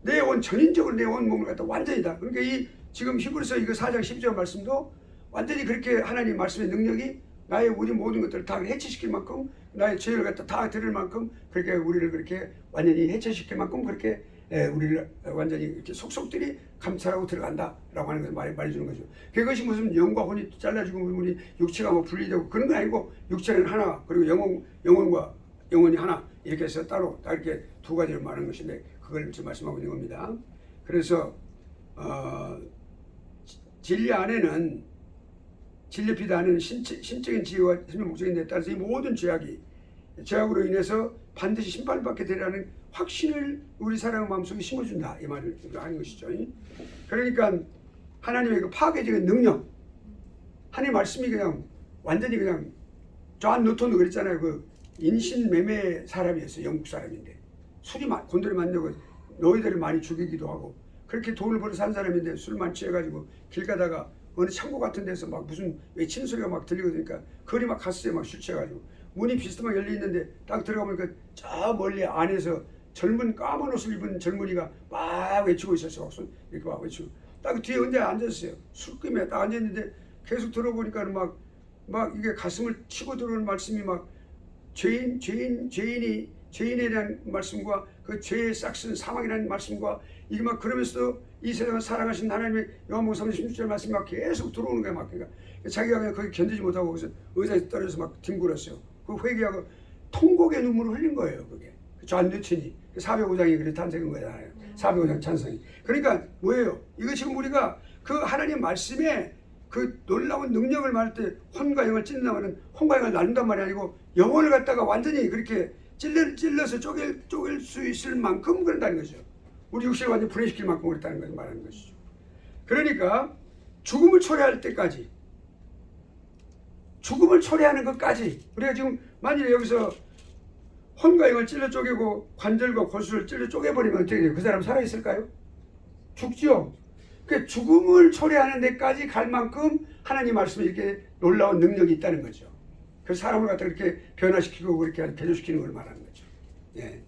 내 온 전인적으로 내 온 몸을 갖다 완전히다. 그러니까 이 지금 히브리서 이거 4장 12절 말씀도 완전히 그렇게 하나님 말씀의 능력이 나의 우리 모든 것들을 다 해체시킬 만큼 나의 죄를 갖다 다 들을 만큼 그렇게 우리를 그렇게 완전히 해체시킬 만큼 그렇게 우리를 완전히 이렇게 속속들이 감찰하고 들어간다라고 하는 것을 말해주는 거죠. 그것이 무슨 영과 혼이 잘라지고 우리 육체가 뭐 분리되고 그런 건 아니고 육체는 하나 그리고 영혼과 영혼이 하나 이렇게 해서 따로 다 이렇게 두 가지를 말하는 것인데 그걸 지금 말씀하고 있는 겁니다. 그래서 진리 안에는 진리빛 안에는 신적인 지혜와 생명 목적인데 따라서 이 모든 죄악으로 인해서 반드시 심판받게 되리라는 확신을 우리 사람의 마음속에 심어준다 이 말을 하는 것이죠. 그러니까 하나님의 그 파괴적인 능력, 하나님 말씀이 그냥 완전히 그냥 존 뉴턴도 그랬잖아요. 그 인신매매 사람이었어요. 영국 사람인데 곤돌이 만들고 노예들을 많이 죽이기도 하고 그렇게 돈을 벌어 산 사람인데 술만 취해가지고 길 가다가 어느 창고 같은 데서 막 무슨 외치는 소리가 막 들리고 그러니까 거리 막 갔어요. 막 술 취해가지고 문이 비스듬하게 열려있는데 딱 들어가보니까 저 멀리 안에서 까만 옷을 입은 젊은이가 막 외치고 있었어요. 이렇게 막 외치고 딱 뒤에 혼자 앉았어요. 술김에 딱 앉았는데 계속 들어보니까 막 이게 가슴을 치고 들어오는 말씀이 막 죄인에 대한 말씀과 그 죄의 싹슨 사망이라는 말씀과 이게 막 그러면서도 이 세상을 사랑하신 하나님의 요한복음 3장 16절 말씀이 막 계속 들어오는 거야. 막 그러니까 자기가 그냥 거기 견디지 못하고 그래서 의자에 떨어져서 막 뒹굴었어요. 그 회개하고 통곡의 눈물을 흘린 거예요. 그게 존 뉴턴이 405장이 그래 탄생한 거잖아요. 405장 찬성이. 그러니까 뭐예요? 이거 지금 우리가 그 하나님 말씀에 그 놀라운 능력을 말할 때 혼과 영을 찢는다면 혼과 영을 나눈단 말이 아니고 영혼을 갖다가 완전히 그렇게 찔러서 쪼갤 수 있을 만큼 그런다는 거죠. 우리 육신을 완전히 분해시킬 만큼 그랬다는 것을 말하는 것이죠. 그러니까 죽음을 초래할 때까지 죽음을 초래하는 것까지 우리가 지금 만일에 여기서 혼과 영을 찔러 쪼개고 관절과 골수를 찔러 쪼개버리면 어떻게 돼요? 그 사람 살아있을까요? 죽죠. 그 죽음을 초래하는 데까지 갈 만큼 하나님 말씀에 이렇게 놀라운 능력이 있다는 거죠. 그래서 사람을 갖다 그렇게 변화시키고 그렇게 개조시키는 걸 말하는 거죠. 예.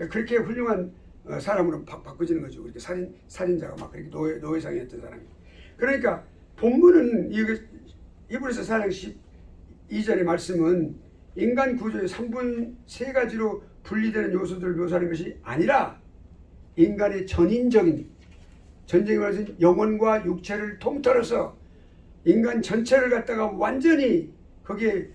그렇게 훌륭한 사람으로 바꿔지는 거죠. 이렇게 살인자가 막 그렇게 노예상이었던 사람이. 그러니까 본문은 히브리서 4장 12절의 말씀은 인간 구조의 3분 3가지로 분리되는 요소들을 묘사하는 것이 아니라 인간의 전인적인 전쟁이 말해서 영혼과 육체를 통틀어서 인간 전체를 갖다가 완전히 거기에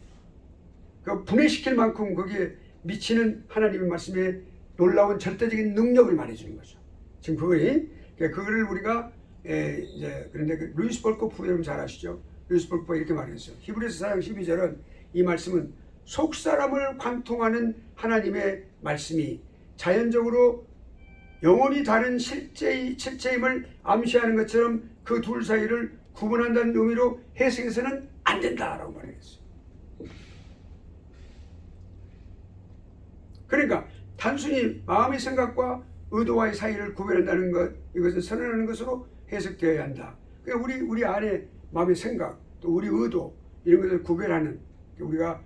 분해시킬 만큼 거기에 미치는 하나님의 말씀에 놀라운 절대적인 능력을 말해주는 거죠. 지금 그거를 우리가 이제 그런데 루이스 볼코프 여러분 잘 아시죠? 루이스 볼코프가 이렇게 말했어요. 히브리서 4장 12절은 이 말씀은 속 사람을 관통하는 하나님의 말씀이 자연적으로 영혼이 다른 실체임을 암시하는 것처럼 그 둘 사이를 구분한다는 의미로 해석해서는 안 된다라고 말했어요. 그러니까 단순히 마음의 생각과 의도와의 사이를 구별한다는 것, 이것은 선언하는 것으로 해석되어야 한다. 그러니까 우리 안에 마음의 생각, 또 우리 의도 이런 것을 구별하는 우리가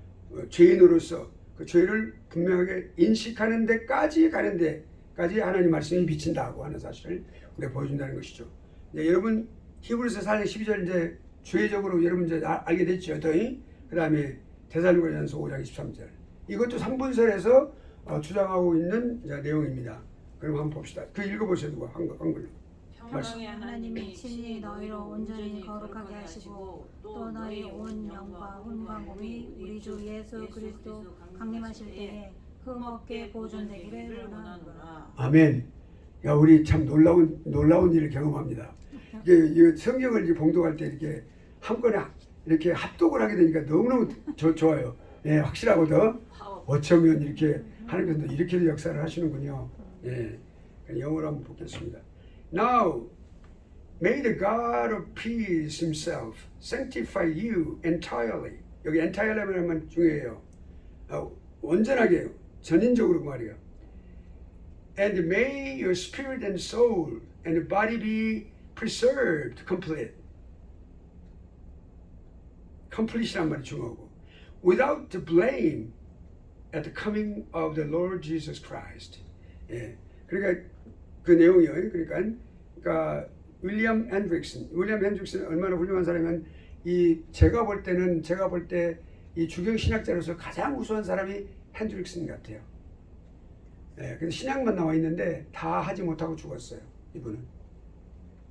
죄인으로서 그 죄를 분명하게 인식하는 데까지 가는 데까지 하나님 말씀이 비친다고 하는 사실을 우리가 보여준다는 것이죠. 이제 여러분 히브리서 4장 12절 이제 주의적으로 여러분 이제 알게 됐죠. 그 다음에 데살로니가전서 5장 23절 이것도 3분설에서 주장하고 있는 내용입니다. 그럼 한번 봅시다. 그 읽어보세요. 누가 한글로. 평강의 하나님이 친히 너희로 온전히 거룩하게 하시고 또 너희 온 영과 혼과 몸이 우리 주 예수 그리스도 강림하실 때에 흠없게 보존되기를 원하노라. 아멘. 야, 우리 참 놀라운 일을 경험합니다. 이게 성경을 이제 봉독할 때 이렇게 한꺼번에 이렇게 합독을 하게 되니까 너무너무 좋아요. 예, 확실하거든. 어쩌면 이렇게 하나님께서 이렇게도 역사를 하시는군요. 예, 영어로 한번 보겠습니다. Now, may the God of peace himself sanctify you entirely. 여기 entirely 하면 중요해요. 온전하게, 전인적으로 그 말이에요. And may your spirit and soul and body be preserved complete. complete이란 말이 중요하고. Without the blame at the coming of the Lord Jesus Christ. 예, 그러니까 그 내용이요. 그러니까 윌리엄 핸드릭슨 얼마나 훌륭한 사람이면 제가 볼 때 이 주경 신학자로서 가장 우수한 사람이 핸드릭슨 같아요. 예, 그래서 신약만 나와 있는데 다 하지 못하고 죽었어요. 이분은.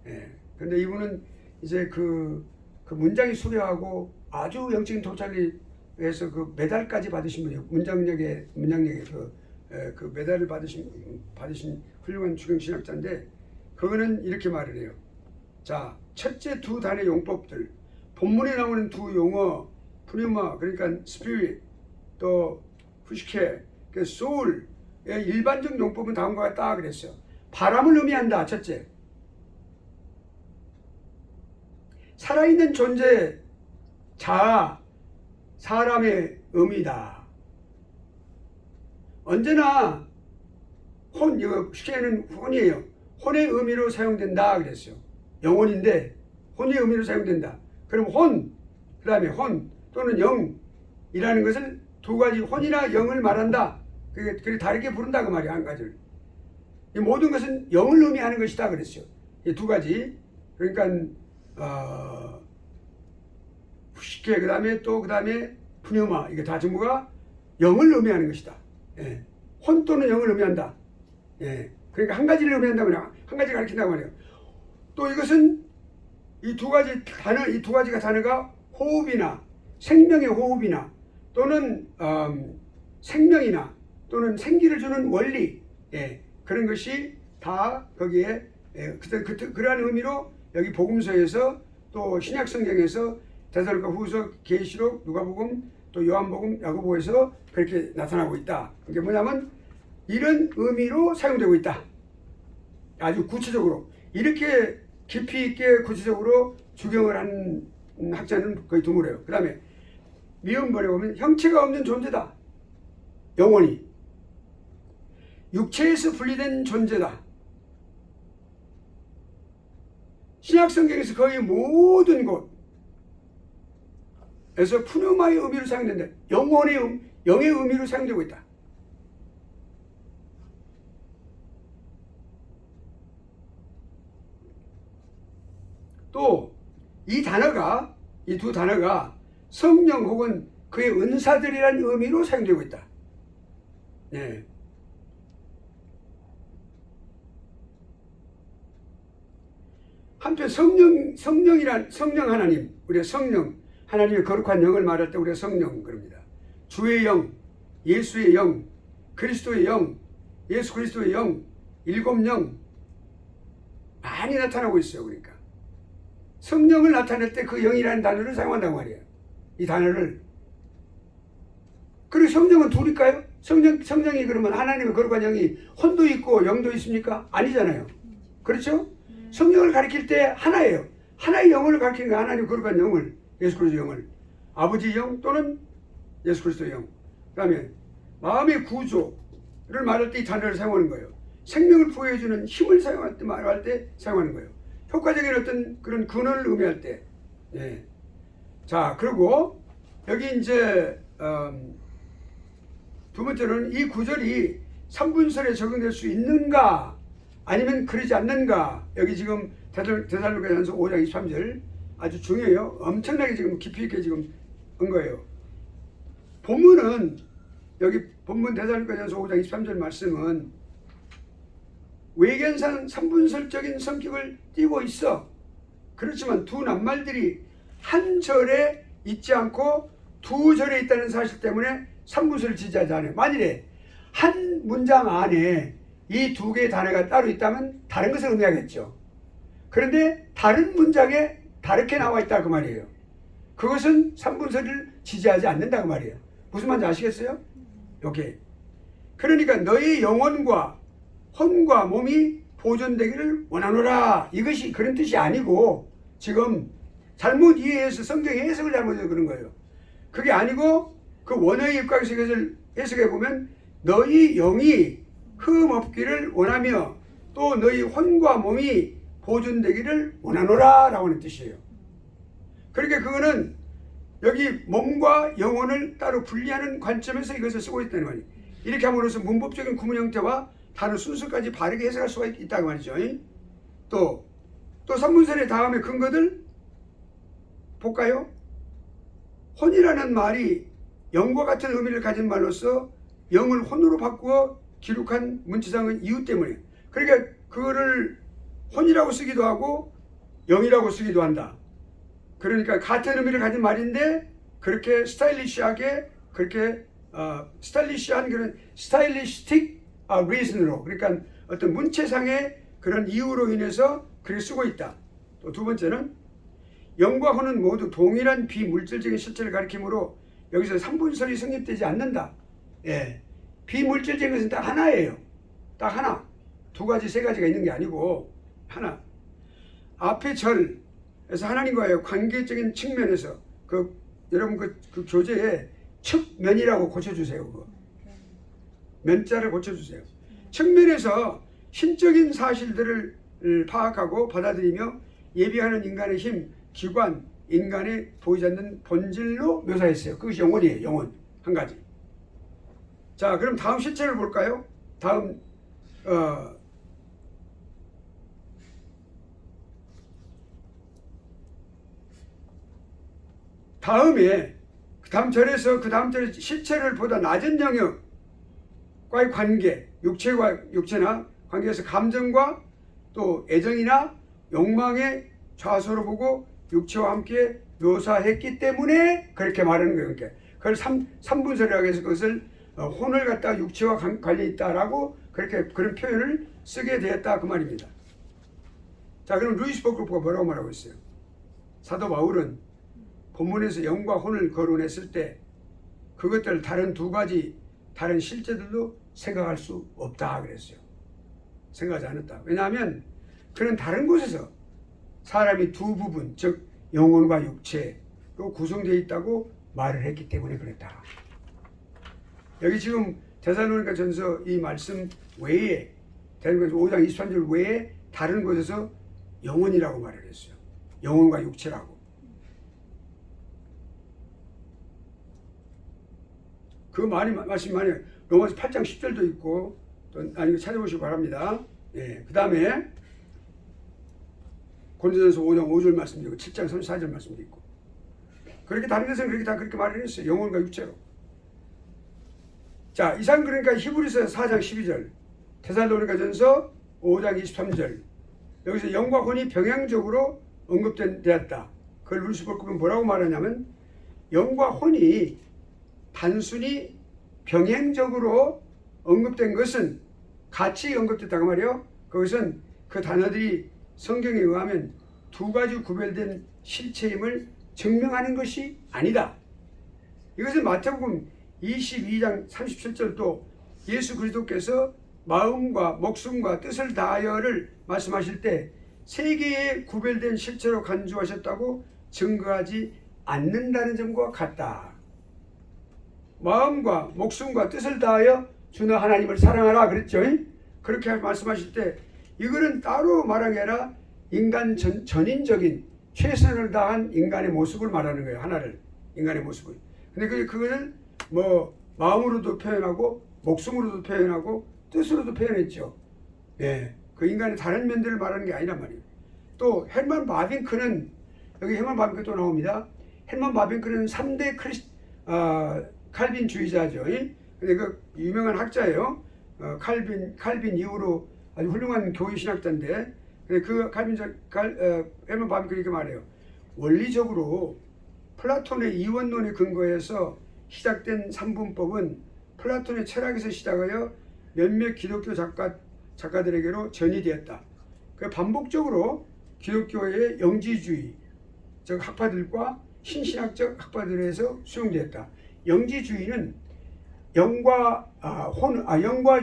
예, 근데 이분은 이제 그 문장이 수려하고 아주 영적인 도찰이 해서 그 메달까지 받으신 분이에요. 문장력에 그 메달을 받으신 훌륭한 주경신학자인데 그거는 이렇게 말을 해요. 자, 첫째 두 단의 용법들, 본문에 나오는 두 용어, 푸뉴마 그러니까 스피릿, 또 후시케, 그 소울의 일반적 용법은 다음과 같다 그랬어요. 바람을 의미한다. 첫째, 살아있는 존재, 자아, 사람의 의미다. 언제나 이거 시계는 혼이에요. 혼의 의미로 사용된다 그랬어요. 영혼인데 혼의 의미로 사용된다. 그럼 그 다음에 혼 또는 영이라는 것을 두 가지 혼이나 영을 말한다. 그게 다르게 부른다 그 말이야. 한 가지를. 이 모든 것은 영을 의미하는 것이다 그랬어요. 이 두 가지. 그러니까 후시케 그 다음에 푸뉴마 이게 다 전부가 영을 의미하는 것이다. 예. 혼 또는 영을 의미한다. 예. 그러니까 한 가지를 의미한다 말이야. 한 가지 가르친다고 말이에요. 또 이것은 이 두 가지가 단어가 호흡이나 생명의 호흡이나 또는 생명이나 또는 생기를 주는 원리, 예. 그런 것이 다 거기에 그러한 의미로 여기 복음서에서 또 신약 성경에서 데살로니가 후서, 계시록, 누가복음, 또 요한복음, 야고보에서 그렇게 나타나고 있다. 그게 뭐냐면 이런 의미로 사용되고 있다. 아주 구체적으로 이렇게 깊이 있게 구체적으로 주경을 하는 학자는 거의 드물어요. 그 다음에 미음번에 보면 형체가 없는 존재다. 영혼이 육체에서 분리된 존재다. 신약 성경에서 거의 모든 곳에서 푸뉴마의 의미로 사용된다. 영의 의미로 사용되고 있다. 또 이 단어가, 이 두 단어가 성령 혹은 그의 은사들이라는 의미로 사용되고 있다. 예. 한편 성령 하나님, 우리가 성령, 하나님의 거룩한 영을 말할 때 우리가 성령 그럽니다. 주의 영, 예수의 영, 그리스도의 영, 예수 그리스도의 영, 일곱 영 많이 나타나고 있어요. 그러니까 성령을 나타낼 때 그 영이라는 단어를 사용한단 말이에요. 이 단어를. 그리고 성령은 둘일까요? 성령이 그러면 하나님의 거룩한 영이 혼도 있고 영도 있습니까? 아니잖아요. 그렇죠? 성령을 가리킬 때 하나예요. 하나의 영을 가리키는 거, 하나님의 거룩한 영을, 예수 그리스도의 영을, 아버지의 영 또는 예수 그리스도의 영. 그 다음에 마음의 구조를 말할 때 이 단어를 사용하는 거예요. 생명을 부여해주는 힘을 사용할 때, 말할 때 사용하는 거예요. 효과적인 어떤 그런 근원을 의미할 때. 예. 자, 그리고 여기 이제 두 번째로는 이 구절이 3분설에 적용될 수 있는가 아니면 그러지 않는가. 여기 지금 데살로니가전서 5장 23절 아주 중요해요. 엄청나게 지금 깊이 있게 지금 한 거예요. 본문은 여기 본문 데살로니가전서 5장 23절 말씀은 외견상 3분설적인 성격을 띠고 있어. 그렇지만 두 낱말들이 한 절에 있지 않고 두 절에 있다는 사실 때문에 3분설을 지지하지 않아요. 만일에 한 문장 안에 이 두 개의 단어가 따로 있다면 다른 것을 의미하겠죠. 그런데 다른 문장에 다르게 나와 있다 그 말이에요. 그것은 3분설을 지지하지 않는다 그 말이에요. 무슨 말인지 아시겠어요? 오케이. 그러니까 너희 영혼과 혼과 몸이 보존되기를 원하노라. 이것이 그런 뜻이 아니고 지금 잘못 이해해서 성경의 해석을 잘못해서 그런 거예요. 그게 아니고 그 원어의 입각에서 이것을 해석해 보면 너희 영이 흠 없기를 원하며 또 너희 혼과 몸이 보존되기를 원하노라 라고 하는 뜻이에요. 그러니까 그거는 여기 몸과 영혼을 따로 분리하는 관점에서 이것을 쓰고 있다는 말이에요. 이렇게 함으로써 문법적인 구문 형태와 단어 순서까지 바르게 해석할 수가 있다고 말이죠. 또 3분설의 다음에 근거들 볼까요? 혼이라는 말이 영과 같은 의미를 가진 말로서 영을 혼으로 바꾸어 기록한 문체상의 이유 때문에, 그러니까 그거를 혼이라고 쓰기도 하고 영이라고 쓰기도 한다. 그러니까 같은 의미를 가진 말인데 그렇게 스타일리시하게 그렇게 스타일리시한 그런 스타일리스틱 리즌으로, 그러니까 어떤 문체상의 그런 이유로 인해서 그렇게 쓰고 있다. 또 두 번째는 영과 혼은 모두 동일한 비물질적인 실체를 가리키므로 여기서 3분설이 성립되지 않는다. 예. 비물질적인 것은 딱 하나예요. 딱 하나. 두 가지, 세 가지가 있는 게 아니고 하나. 앞에 절에서 하나님과의 관계적인 측면에서 여러분 그 교재에 측면이라고 고쳐주세요. 그거. 면자를 고쳐주세요. 측면에서 신적인 사실들을 파악하고 받아들이며 예비하는 인간의 힘, 기관, 인간의 보이지 않는 본질로 묘사했어요. 그것이 영혼이에요. 영혼. 한 가지. 자, 그럼 다음 실체를 볼까요? 다음 절에서 그 다음 절에 실체를 보다 낮은 영역과의 관계, 육체나 관계에서 감정과 또 애정이나 욕망의 좌소로 보고 육체와 함께 묘사했기 때문에 그렇게 말하는 거예요. 그러니까 그걸 3분설이라고 해서 그것을 혼을 갖다가 육체와 관련이 있다라고 그런 표현을 쓰게 되었다 그 말입니다. 자, 그럼 루이스 버크로프가 뭐라고 말하고 있어요? 사도 바울은 본문에서 영과 혼을 거론했을 때 그것들을 다른 두 가지 다른 실제들도 생각할 수 없다 그랬어요. 생각하지 않았다. 왜냐하면 그는 다른 곳에서 사람이 두 부분, 즉 영혼과 육체로 구성되어 있다고 말을 했기 때문에 그랬다. 여기 지금 데살로니가 전서 이 말씀 외에 데살로니가 5장 23절 외에 다른 곳에서 영혼이라고 말을 했어요. 영혼과 육체라고. 그 말씀 많이 로마서 8장 10절도 있고 또 아니면 찾아보시기 바랍니다. 예, 그 다음에 고린도전서 5장 5절 말씀도 있고 7장 34절 말씀도 있고 그렇게 다른 데서는 그렇게 다 그렇게 말을 했어요. 영혼과 육체로. 자, 이상 그러니까 히브리서 4장 12절, 데살로니가전서 5장 23절 여기서 영과 혼이 병행적으로 언급되었다. 그걸 루시퍼급은 뭐라고 말하냐면 영과 혼이 단순히 병행적으로 언급된 것은 같이 언급됐다고 말이에요. 그것은 그 단어들이 성경에 의하면 두 가지 구별된 실체임을 증명하는 것이 아니다. 이것은 마태복음 22장 37절도 예수 그리스도께서 마음과 목숨과 뜻을 다하여를 말씀하실 때 세 개의 구별된 실체로 간주하셨다고 증거하지 않는다는 점과 같다. 마음과 목숨과 뜻을 다하여 주너 하나님을 사랑하라 그랬죠. 그렇게 말씀하실 때 이거는 따로 말한 게 아니라 인간 전인적인 최선을 다한 인간의 모습을 말하는 거예요. 하나를 인간의 모습을. 근데 그거를 뭐 마음으로도 표현하고 목숨으로도 표현하고 뜻으로도 표현했죠. 예, 그 인간의 다른 면들을 말하는 게 아니란 말이에요. 또 헬만 바빙크는 여기 헬만 바빙크 또 나옵니다. 헬만 바빙크는 3대 칼빈주의자죠. 근데 그 유명한 학자예요. 칼빈 이후로 아주 훌륭한 교회 신학자인데, 근데 그 헬만 바빙크 이렇게 말해요. 원리적으로 플라톤의 이원론에 근거해서 시작된 삼분법은 플라톤의 철학에서 시작하여 몇몇 기독교 작가들에게로 전이되었다. 그 반복적으로 기독교의 영지주의, 즉 학파들과 신신학적 학파들에서 수용되었다. 영지주의는 영과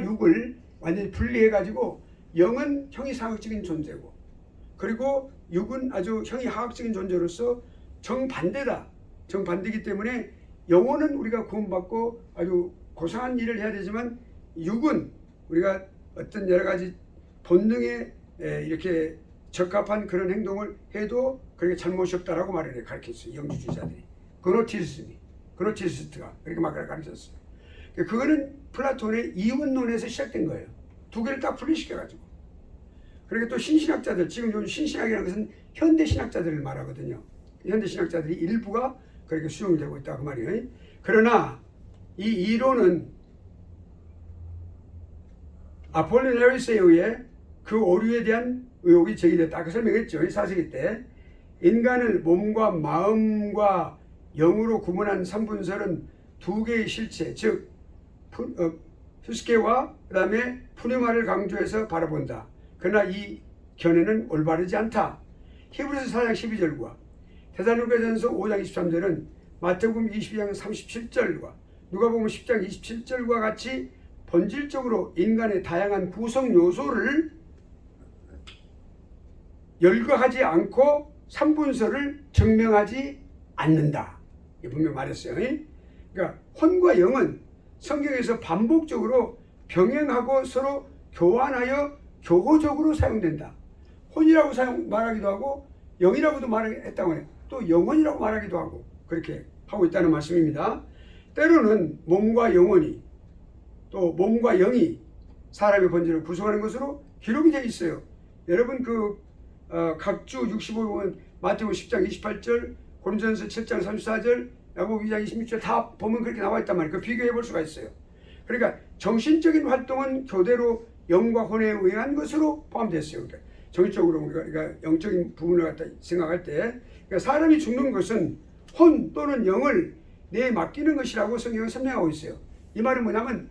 육을 완전히 분리해 가지고 영은 형이상학적인 존재고, 그리고 육은 아주 형이하학적인 존재로서 정반대다. 정반대이기 때문에 영혼은 우리가 구원받고 아주 고상한 일을 해야 되지만 육은 우리가 어떤 여러 가지 본능에 이렇게 적합한 그런 행동을 해도 그렇게 잘못이 없다라고 말을 가르쳤어요. 영지주의자들이. 그노티스트가 그렇게 막 가르쳤어요. 그거는 플라톤의 이원론에서 시작된 거예요. 두 개를 딱 분리시켜가지고. 그리고 또 신신학자들, 지금 요즘 신신학이라는 것은 현대신학자들을 말하거든요. 현대신학자들이 일부가 그렇게 수용되고 있다 그 말이에요. 그러나 이 이론은 아폴리나리스에 의해 그 오류에 대한 의혹이 제기됐다. 아까 설명했죠. 4세기 때 인간을 몸과 마음과 영으로 구분한 삼분설은 두 개의 실체, 즉 휴스케와 그 다음에 푸네마를 강조해서 바라본다. 그러나 이 견해는 올바르지 않다. 히브리서 4장 12절과 데살로니가전서 5장 23절은 마태복음 22장 37절과 누가복음 10장 27절과 같이 본질적으로 인간의 다양한 구성 요소를 열거하지 않고 삼분설을 증명하지 않는다. 분명 말했어요. 그러니까 혼과 영은 성경에서 반복적으로 병행하고 서로 교환하여 교호적으로 사용된다. 혼이라고 말하기도 하고 영이라고도 말했다고 해요. 또 영혼이라고 말하기도 하고 그렇게 하고 있다는 말씀입니다. 때로는 몸과 영혼이 또 몸과 영이 사람의 본질을 구성하는 것으로 기록이 되어 있어요. 여러분 각주 65에 보면 마태복음 10장 28절, 고린도전서 7장 34절, 야고보 2장 26절 다 보면 그렇게 나와 있단 말이에요. 그 비교해 볼 수가 있어요. 그러니까 정신적인 활동은 교대로 영과 혼에 의한 것으로 포함됐어요. 그러니까 정신적으로 우리가 영적인 부분을 갖다 생각할 때 그러니까 사람이 죽는 것은 혼 또는 영을 내에 맡기는 것이라고 성경은 설명하고 있어요. 이 말은 뭐냐면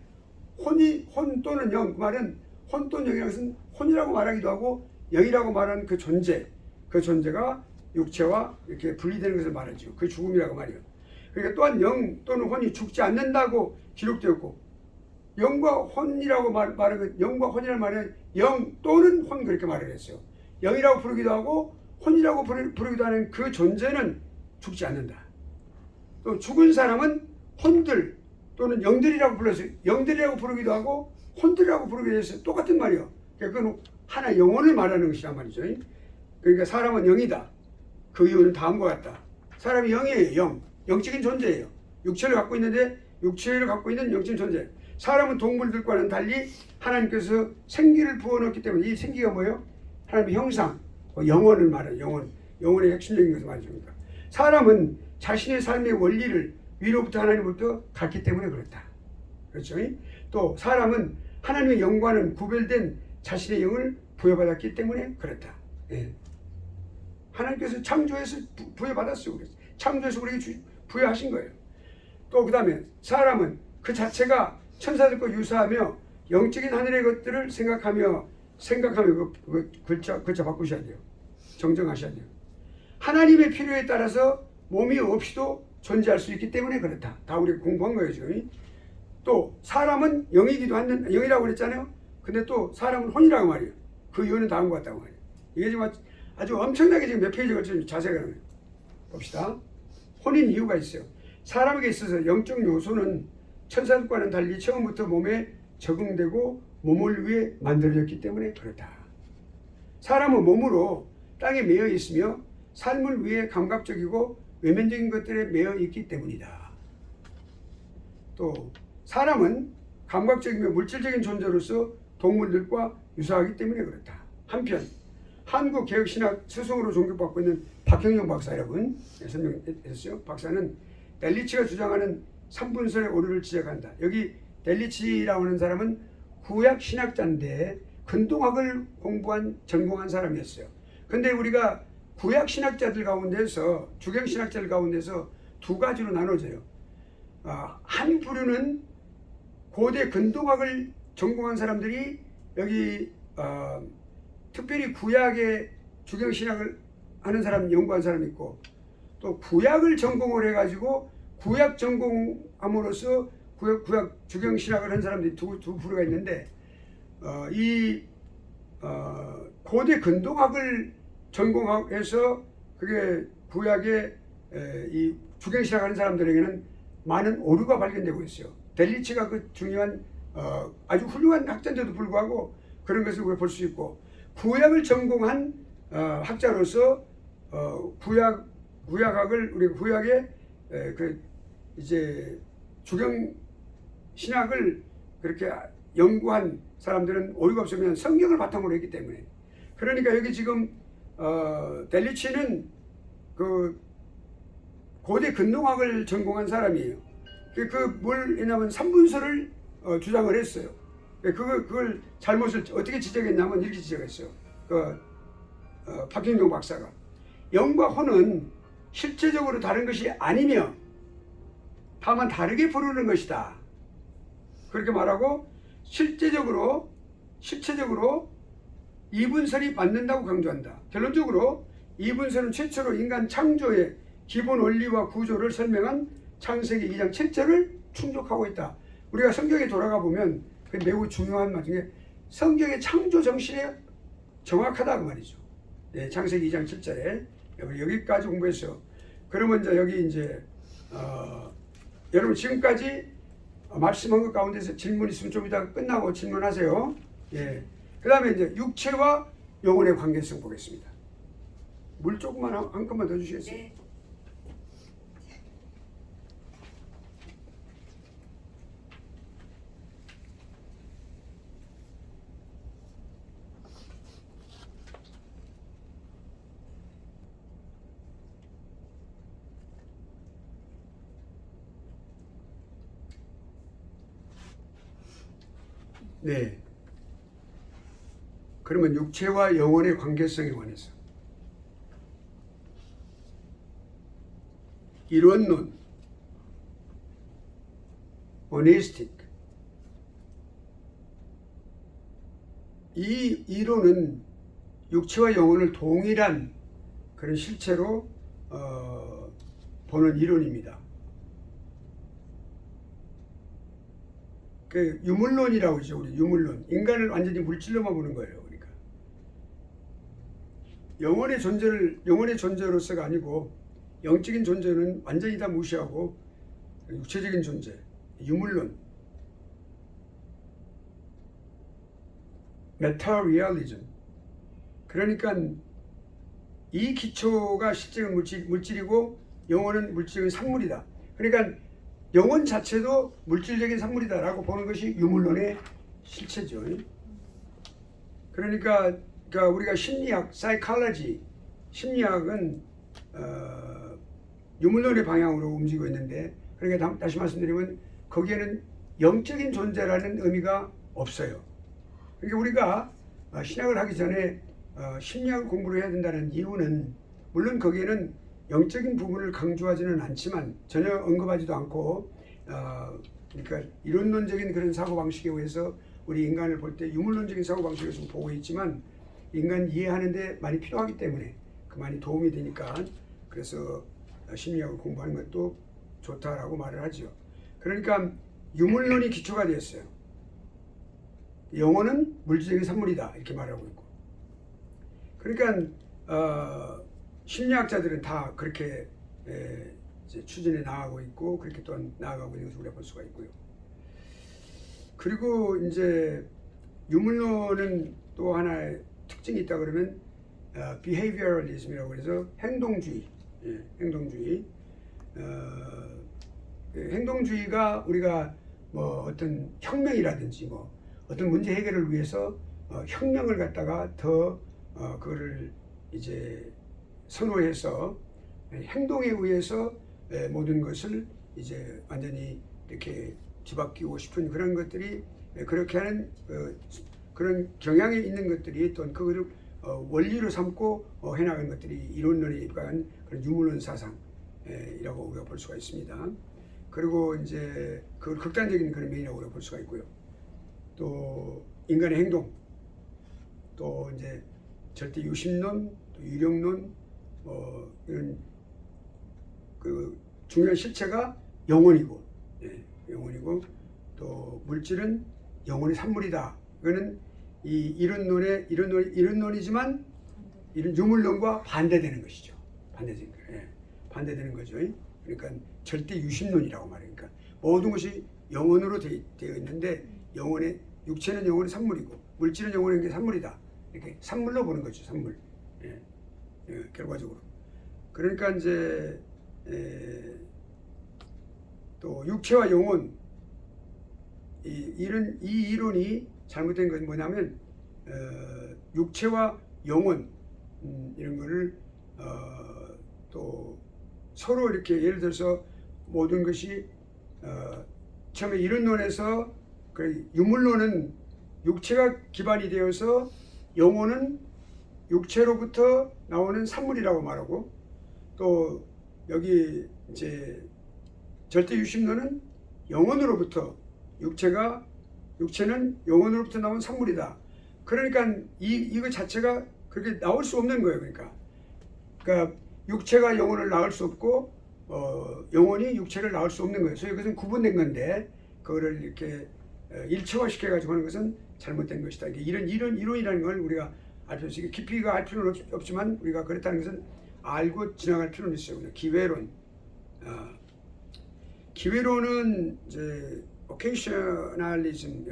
혼 또는 영, 그 말은 혼 또는 영이라는 것은 혼이라고 말하기도 하고 영이라고 말하는 그 존재가 육체와 이렇게 분리되는 것을 말하죠. 그 죽음이라고 말이에요. 그러니까 또한 영 또는 혼이 죽지 않는다고 기록되었고, 영과 혼이라고 말하는 영과 혼이라는 말은 영 또는 혼 그렇게 말을 했어요. 영이라고 부르기도 하고 혼이라고 부르기도 하는 그 존재는 죽지 않는다. 또 죽은 사람은 혼들 또는 영들이라고 불렀어요. 영들이라고 부르기도 하고 혼들이라고 부르기도 했어요. 똑같은 말이에요. 그건 하나 영혼을 말하는 것이란 말이죠. 그러니까 사람은 영이다. 그 이유는 다음과 같다. 사람이 영이에요. 영적인 존재예요. 육체를 갖고 있는데 육체를 갖고 있는 영적인 존재. 사람은 동물들과는 달리 하나님께서 생기를 부어넣었기 때문에 이 생기가 뭐예요? 하나님의 형상, 영혼을 말해요. 영혼의 핵심적인 것을 말해줍니다. 사람은 자신의 삶의 원리를 위로부터 하나님으로부터 갖기 때문에 그렇다. 그렇죠? 또 사람은 하나님의 영과는 구별된 자신의 영을 부여받았기 때문에 그렇다. 예. 하나님께서 창조해서 부여받았어요. 그래서 창조해서 우리에게 부여하신 거예요. 또 그 다음에 사람은 그 자체가 천사들과 유사하며 영적인 하늘의 것들을 생각하며 그 글자 바꾸셔야 돼요. 정정하셔야 돼요. 하나님의 필요에 따라서 몸이 없이도 존재할 수 있기 때문에 그렇다. 다 우리가 공부한 거예요 지금. 또 사람은 영이기도 한데 영이라고 그랬잖아요. 근데 또 사람은 혼이라고 말이에요. 그 이유는 다음과 같다고 말이에요. 이게 지금 아주 엄청나게 지금 몇 페이지가 지금 자세가 나와요. 봅시다. 혼인 이유가 있어요. 사람에게 있어서 영적 요소는 천사들과는 달리 처음부터 몸에 적응되고 몸을 위해 만들어졌기 때문에 그렇다. 사람은 몸으로 땅에 매여 있으며 삶을 위해 감각적이고 외면적인 것들에 매여 있기 때문이다. 또 사람은 감각적이며 물질적인 존재로서 동물들과 유사하기 때문에 그렇다. 한편 한국개혁신학 스승으로 존경받고 있는 박형영 박사 여러분 설명했어요. 박사는 델리치가 주장하는 3분선의 오류를 지적한다. 여기 델리치라고 하는 사람은 구약 신학자인데 근동학을 전공한 사람이었어요. 근데 우리가 구약 신학자들 가운데서 주경 신학자들 가운데서 두 가지로 나눠져요. 한 부류는 고대 근동학을 전공한 사람들이 여기 특별히 구약의 주경 신학을 하는 사람 연구한 사람이 있고 또 구약을 전공을 해가지고 구약 전공함으로써 구약 주경 신학을 한 사람들이 두 부류가 있는데 고대 근동학을 전공해서 그게 구약의 이 주경 신학하는 사람들에게는 많은 오류가 발견되고 있어요. 델리치가 그 중요한 아주 훌륭한 학자인데도 불구하고 그런 것을 우리가 볼 수 있고 구약을 전공한 학자로서 구약학을 우리 구약의 그 이제 주경 신학을 그렇게 연구한 사람들은 오류가 없으면 성경을 바탕으로 했기 때문에 그러니까 여기 지금 델리치는 그 고대 근동학을 전공한 사람이에요. 뭘 했냐면 3분설을 주장을 했어요. 그걸 잘못을 어떻게 지적했냐면 이렇게 지적했어요. 박형종 박사가 영과 혼은 실제적으로 다른 것이 아니며 다만 다르게 부르는 것이다. 그렇게 말하고 실체적으로 이분설이 맞는다고 강조한다. 결론적으로 이분설은 최초로 인간 창조의 기본 원리와 구조를 설명한 창세기 2장 7절을 충족하고 있다. 우리가 성경에 돌아가 보면 매우 중요한 말 중에 성경의 창조 정신에 정확하다 그 말이죠. 네, 창세기 2장 7절에 여기까지 공부했어요. 그러면 이제 여기 이제 여러분 지금까지 말씀한 것 가운데서 질문 있으면 좀 이따 끝나고 질문하세요. 예. 그 다음에 이제 육체와 영혼의 관계성 보겠습니다. 물 조금만 한 컵만 더 주시겠어요? 네. 네. 그러면 육체와 영혼의 관계성에 관해서 이론론, 모니스틱 이 이론은 육체와 영혼을 동일한 그런 실체로 보는 이론입니다. 그 유물론이라고 하죠. 우리 유물론. 인간을 완전히 물질로만 보는 거예요. 그러니까 영혼의 존재로서가 아니고 영적인 존재는 완전히 다 무시하고 육체적인 존재, 유물론, 메타리얼리즘. 그러니까 이 기초가 실제는 물질이고 영혼은 물질적인 산물이다. 그러니까 영혼 자체도 물질적인 산물이다라고 보는 것이 유물론의 실체죠. 그러니까 그러니까 우리가 심리학, 사이콜로지, 심리학은 유물론의 방향으로 움직이고 있는데, 그러니까 다시 말씀드리면 거기에는 영적인 존재라는 의미가 없어요. 그러니까 우리가 신학을 하기 전에 심리학 공부를 해야 된다는 이유는, 물론 거기에는 영적인 부분을 강조하지는 않지만, 전혀 언급하지도 않고, 그러니까 이론론적인 그런 사고방식에 의해서 우리 인간을 볼 때 유물론적인 사고방식을 좀 보고 있지만, 인간 이해하는 데 많이 필요하기 때문에 그 많이 도움이 되니까, 그래서 심리학을 공부하는 것도 좋다라고 말을 하죠. 그러니까 유물론이 기초가 되었어요. 영혼은 물질적인 산물이다 이렇게 말하고 있고, 그러니까 심리학자들은 다 그렇게 이제 추진해 나가고 있고, 그렇게 또 나아가고 있는 것을 우리가 볼 수가 있고요. 그리고 이제 유물론은 또 하나의 특징이 있다 그러면 behavioralism이라고 해서 행동주의, 행동주의. 행동주의가 우리가 뭐 어떤 혁명이라든지 뭐 어떤 문제 해결을 위해서 혁명을 갖다가 더 그거를 이제 선호해서 행동에 의해서 모든 것을 이제 완전히 이렇게 뒤바뀌고 싶은 그런 것들이, 그렇게 하는 그런 경향이 있는 것들이 또 그거를 원리로 삼고 해나가는 것들이 이론론에 입각한 그런 유물론 사상이라고 우리가 볼 수가 있습니다. 그리고 이제 그 극단적인 그런 면이라고 우리가 볼 수가 있고요. 또 인간의 행동, 또 이제 절대 유심론, 또 유령론, 이런 그 중요한 실체가 영혼이고, 영혼이고, 또 물질은 영혼의 산물이다. 그거는 이 이론론이지만 이런 유물론과 반대되는 것이죠. 반대되는 거죠. 그러니까 절대 유심론이라고 말하니까 모든 것이 영혼으로 되어 있는데, 영혼의 육체는 영혼의 산물이고 물질은 영혼의 산물이다. 이렇게 산물로 보는 거죠. 산물. 결과적으로. 그러니까 이제 또 육체와 영혼, 이 이론이 잘못된 것은 뭐냐면 육체와 영혼 이런 거를 또 서로 이렇게, 예를 들어서 모든 것이 처음에 이론론에서 그 유물론은 육체가 기반이 되어서 영혼은 육체로부터 나오는 산물이라고 말하고, 또 여기 이제 절대유심론은 영혼으로부터, 육체는 영혼으로부터 나온 산물이다. 그러니까 이거 자체가 그렇게 나올 수 없는 거예요. 그러니까 육체가 영혼을 낳을 수 없고 영혼이 육체를 낳을 수 없는 거예요.所以그것은 구분된 건데, 그거를 이렇게 일체화시켜 가지고 하는 것은 잘못된 것이다. 이런 이론이라는 걸 우리가 알 필요 있어요. 깊이가 알 필요는 없지만 우리가 그렇다는 것은 알고 지나갈 필요는 있어요. 기회론. 기회론은 이제 occasionalism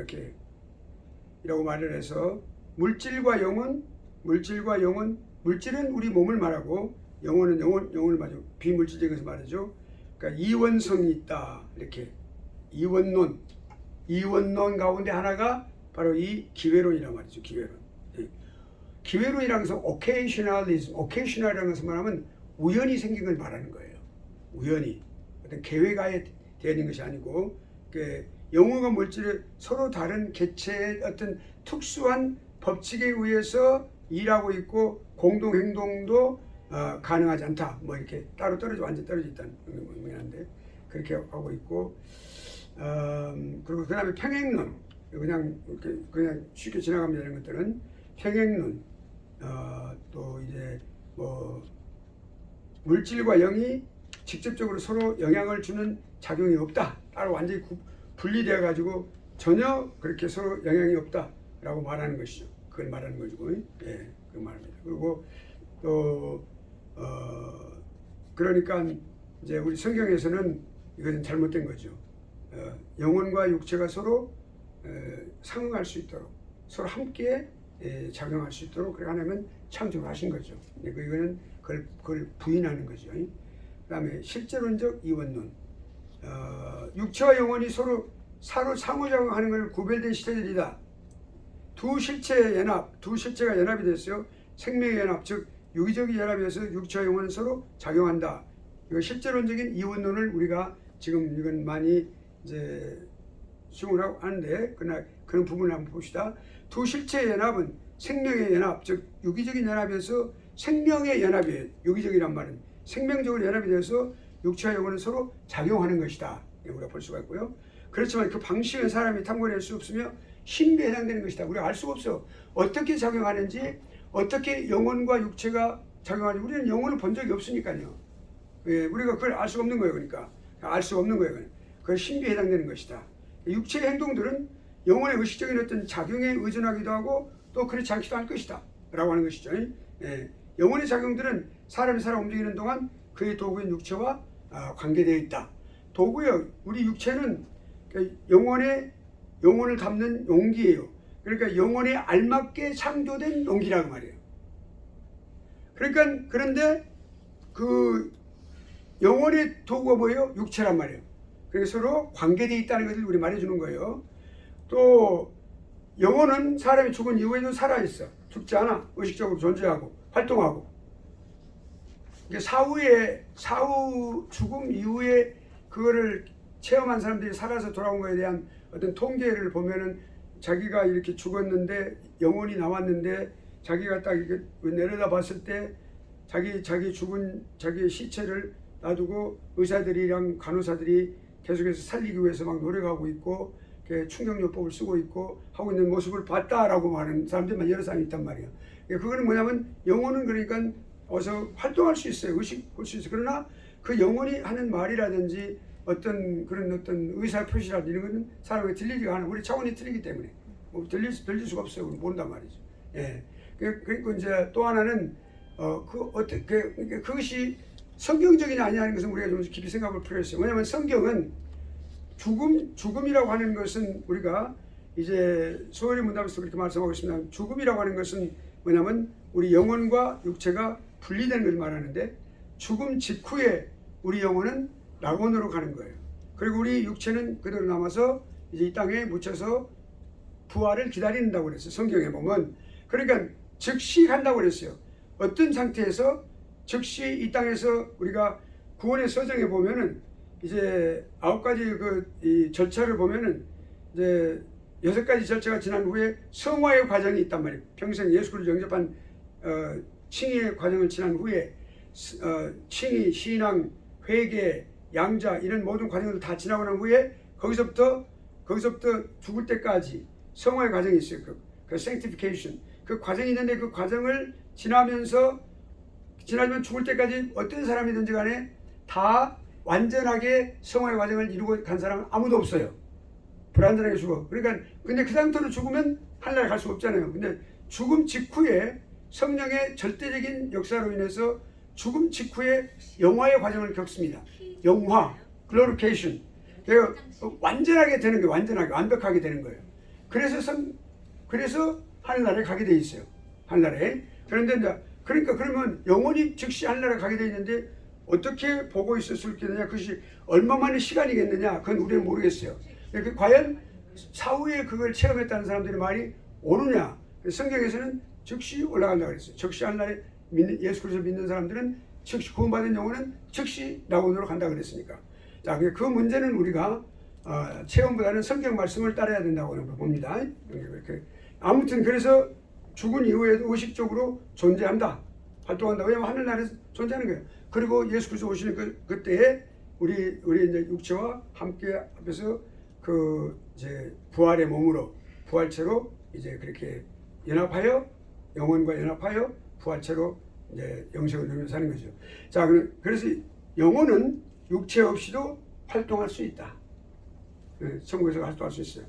이라고 말을 해서 물질과 영혼, 물질은 우리 몸을 말하고 영혼은 영혼을 말하죠. 비물질적인 것을 말하죠. 그러니까 이원성이 있다. 이렇게 이원론 가운데 하나가 바로 이 기회론이란 말이죠. 기회론이라는 것은 occasional이라는 것을 말하면 우연히 생긴 걸 말하는 거예요. 우연히 어떤 계획하에 되는 것이 아니고, 영혼과 물질이 서로 다른 개체의 어떤 특수한 법칙에 의해서 일하고 있고 공동 행동도 가능하지 않다. 뭐 이렇게 따로 완전 떨어져 있다는 의미인데, 그렇게 하고 있고, 그리고 그다음에 평행론, 그냥 쉽게 지나갑니다. 이런 것들은 평행론, 또 이제 뭐 물질과 영이 직접적으로 서로 영향을 주는 작용이 없다. 따로 완전히 분리되어 가지고 전혀 그렇게 서로 영향이 없다라고 말하는 것이죠. 그걸 말하는 거죠. 그 말입니다. 그리고 또 그러니까 이제 우리 성경에서는 이것은 잘못된 거죠. 영혼과 육체가 서로 상응할 수 있도록, 서로 함께 작용할 수 있도록 그렇게 하나님은 창조를 하신 거죠. 이거는 그걸 부인하는 거죠. 그다음에 실제론적 이원론, 육체와 영혼이 서로 상호작용하는 걸 구별된 시대들이다. 두 실체의 연합, 두 실체가 연합이 됐어요. 생명의 연합, 즉 유기적인 연합에서 육체와 영혼은 서로 작용한다. 이거 실제론적인 이원론을 우리가 지금 이건 많이 이제 수용을 하고 하는데, 그러나 그런 부분을 한번 봅시다. 두 실체의 연합은 생명의 연합, 즉 유기적인 연합에서 생명의 연합이에요. 유기적이란 말은 생명적으로 연합이 되어서 육체와 영혼은 서로 작용하는 것이다. 우리가 볼 수가 있고요. 그렇지만 그 방식은 사람이 탐구할 수 없으며 신비에 해당되는 것이다. 우리가 알 수가 없어. 어떻게 작용하는지, 어떻게 영혼과 육체가 작용하는지 우리는 영혼을 본 적이 없으니까요. 예, 우리가 그걸 알 수가 없는 거예요. 그러니까 알 수가 없는 거예요. 그건 신비에 해당되는 것이다. 육체의 행동들은 영혼의 의식적인 어떤 작용에 의존하기도 하고 또 그렇지 않기도 할 것이다 라고 하는 것이죠. 예, 영혼의 작용들은 사람이 살아 움직이는 동안 그의 도구인 육체와 관계되어 있다. 도구요. 우리 육체는 영혼을 담는 용기예요. 그러니까 영혼에 알맞게 창조된 용기라고 말이에요. 그러니까 그런데 그 영혼의 도구가 뭐예요? 육체란 말이에요. 그래서 서로 관계되어 있다는 것을 우리 말해주는 거예요. 또 영혼은 사람이 죽은 이후에도 살아있어. 죽지 않아. 의식적으로 존재하고 활동하고. 사후 죽음 이후에 그거를 체험한 사람들이 살아서 돌아온 것에 대한 어떤 통계를 보면은 자기가 이렇게 죽었는데 영혼이 나왔는데 자기가 딱 이렇게 내려다 봤을 때 자기 죽은 자기의 시체를 놔두고 의사들이랑 간호사들이 계속해서 살리기 위해서 막 노력하고 있고 충격요법을 쓰고 있고 하고 있는 모습을 봤다라고 하는 사람들만 여러 사람이 있단 말이에요. 그거는 뭐냐면 영혼은 그러니까 어서 활동할 수 있어요. 의식 볼 수 있어요. 그러나 그 영혼이 하는 말이라든지 어떤 그런 어떤 의사 표시라든지 이런 거는 사람에게 들리지가 않아요. 우리 차원이 틀리기 때문에 들릴 수가 없어요. 모른단 말이죠. 예. 그리고 이제 또 하나는 그것이 성경적이냐 아니냐는 것은 우리가 좀 깊이 생각할 필요가 있어요. 왜냐하면 성경은 죽음이라고 하는 것은 우리가 이제 소홀히 문답에서 그렇게 말씀하고 있습니다. 죽음이라고 하는 것은 뭐냐면 우리 영혼과 육체가 분리되는 걸 말하는데 죽음 직후에 우리 영혼은 낙원으로 가는 거예요. 그리고 우리 육체는 그대로 남아서 이제 이 땅에 묻혀서 부활을 기다린다고 그랬어요. 성경에 보면. 그러니까 즉시 간다고 그랬어요. 어떤 상태에서 즉시 이 땅에서 우리가 구원의 서정에 보면은 이제 9가지 이 절차를 보면은 이제 6가지 절차가 지난 후에 성화의 과정이 있단 말이에요. 평생 예수 그리스도 영접한 칭의의 과정을 지난 후에 칭의, 신앙, 회개, 양자 이런 모든 과정을 다 지나고 난 후에 거기서부터 죽을 때까지 성화의 과정이 있어요. 그 sanctification 그 과정이 있는데 그 과정을 지나면 죽을 때까지 어떤 사람이든지 간에 다 완전하게 성화의 과정을 이루고 간 사람은 아무도 없어요. 불완전하게 죽어. 그러니까 근데 그 상태로 죽으면 하늘나라에 갈 수가 없잖아요. 근데 죽음 직후에 성령의 절대적인 역사로 인해서 죽음 직후에 영화의 과정을 겪습니다. 영화, glorification. 완전하게 되는 거예요. 완벽하게 되는 거예요. 그래서 하늘나라에 가게 돼 있어요. 하늘나라에. 그런데 이제 그러니까 그러면 영원히 즉시 하늘나라에 가게 돼 있는데 어떻게 보고 있을 수 있겠느냐? 그것이 얼마만의 시간이겠느냐? 그건 우리는 모르겠어요. 과연 사후에 그걸 체험했다는 사람들이 말이 옳으냐? 성경에서는 즉시 올라간다고 그랬어요. 즉시 하늘나라에 예수 그리스도 믿는 사람들은 즉시 구원받은 영혼은 즉시 낙원으로 간다고 그랬으니까. 자, 그 문제는 우리가 체험보다는 성경 말씀을 따라야 된다고 봅니다. 아무튼 그래서 죽은 이후에도 의식적으로 존재한다. 활동한다. 왜냐하면 하늘나라에서 존재하는 거예요. 그리고 예수 그리스도 오시는 그때에 우리 이제 육체와 함께 앞에서 이제 부활의 몸으로 부활체로 이제 그렇게 연합하여 영혼과 연합하여 부활체로 이제 영생을 누리면서 사는 거죠. 자, 그래서 영혼은 육체 없이도 활동할 수 있다. 천국에서 활동할 수 있어요.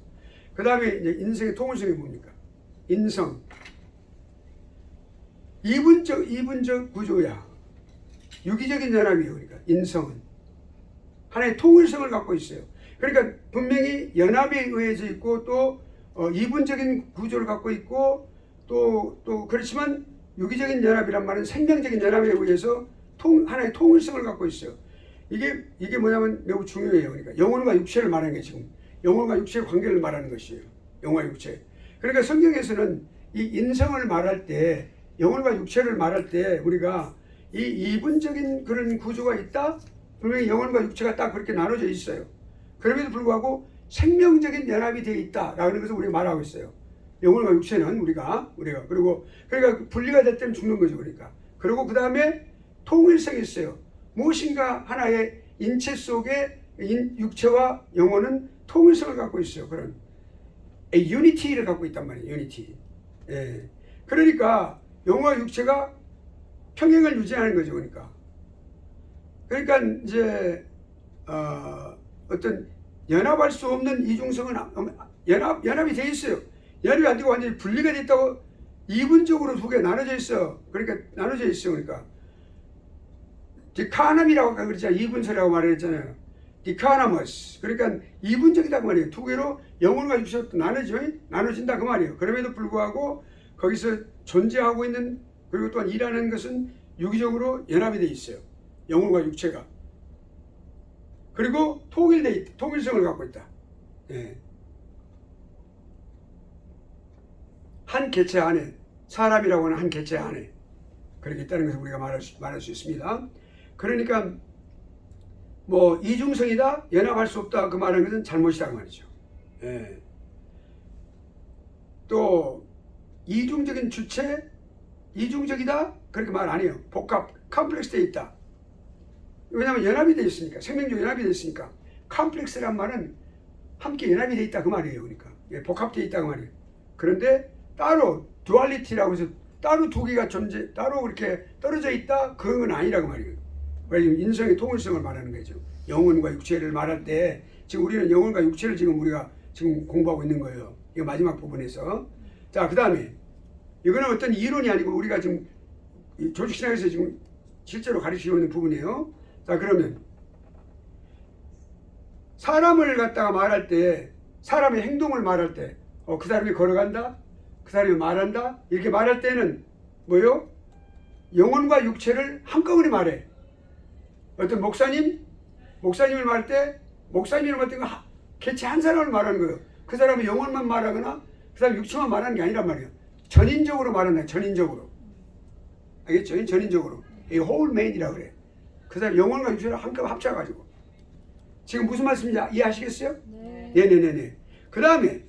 그 다음에 이제 인생의 통일성이 뭡니까? 인성. 이분적 구조야. 유기적인 연합이에요. 그러니까 인성은 하나의 통일성을 갖고 있어요. 그러니까 분명히 연합에 의해져 있고 또 이분적인 구조를 갖고 있고 또 그렇지만 유기적인 연합이란 말은 생명적인 연합에 의해서 하나의 통일성을 갖고 있어요. 이게 뭐냐면 매우 중요해요. 그러니까 영혼과 육체를 말하는 게 지금 영혼과 육체의 관계를 말하는 것이에요. 영혼과 육체. 그러니까 성경에서는 이 인성을 말할 때, 영혼과 육체를 말할 때 우리가 이 이분적인 그런 구조가 있다. 분명히 영혼과 육체가 딱 그렇게 나눠져 있어요. 그럼에도 불구하고 생명적인 연합이 되어 있다라는 것을 우리가 말하고 있어요. 영혼과 육체는 우리가 그리고 그러니까 분리가 될 때는 죽는 거죠. 그러니까 그리고 그 다음에 통일성이 있어요. 무엇인가 하나의 인체 속에 육체와 영혼은 통일성을 갖고 있어요. 그런 유니티를 갖고 있단 말이에요. 유니티. 예. 그러니까 영혼과 육체가 평행을 유지하는 거죠. 그러니까 이제 어떤 연합할 수 없는 이중성은 연합이 돼 있어요. 연합이 안 되고 완전히 분리가 됐다고 이분적으로 두 개 나눠져 있어. 그러니까 나눠져 있어. 그러니까 디카남이라고 그랬잖아요. 이분설이라고 말했잖아요. 디카나머스. 그러니까 이분적이다 그 말이에요. 두 개로 영혼과 육체가 나눠진다 그 말이에요. 그럼에도 불구하고 거기서 존재하고 있는 그리고 또한 일하는 것은 유기적으로 연합이 돼 있어요. 영혼과 육체가. 그리고 통일성을 갖고 있다. 예. 한 개체 안에, 사람이라고 하는 한 개체 안에 그렇게 있다는 것을 우리가 말할 수 있습니다. 그러니까 뭐 이중성이다, 연합할 수 없다 그 말하는 것은 잘못이다 그 말이죠. 예. 또 이중적인 주체, 이중적이다 그렇게 말 안 해요. 복합, 컴플렉스 되어 있다. 왜냐하면 연합이 되어 있으니까, 생명적 연합이 되어 있으니까. 컴플렉스란 말은 함께 연합이 되어 있다 그 말이에요. 그러니까 복합되어 있다 그 말이에요. 그런데 따로 듀얼리티라고 해서 따로 두 개가 따로 그렇게 떨어져 있다 그건 아니라고 말이에요. 왜냐하면 인성의 통일성을 말하는 거죠. 영혼과 육체를 말할 때 지금 우리는 영혼과 육체를 지금 우리가 지금 공부하고 있는 거예요. 이거 마지막 부분에서. 자, 그 다음에 이거는 어떤 이론이 아니고 우리가 지금 조직신학에서 지금 실제로 가르치고 있는 부분이에요. 자, 그러면 사람을 갖다가 말할 때, 사람의 행동을 말할 때, 그 사람이 걸어간다, 그 사람이 말한다, 이렇게 말할 때는 뭐요? 영혼과 육체를 한꺼번에 말해. 어떤 목사님을 말할 때, 목사님을 말할 때 개체 한 사람을 말하는 거예요. 그 사람은 영혼만 말하거나 그 사람 육체만 말하는 게 아니란 말이에요. 전인적으로 말하는 거예요. 전인적으로. 알겠죠? 전인적으로. 이 whole man이라고 그래요. 그 사람 영혼과 육체를 한꺼번에 합쳐가지고. 지금 무슨 말씀인지 이해하시겠어요? 네. 네네네네. 그 다음에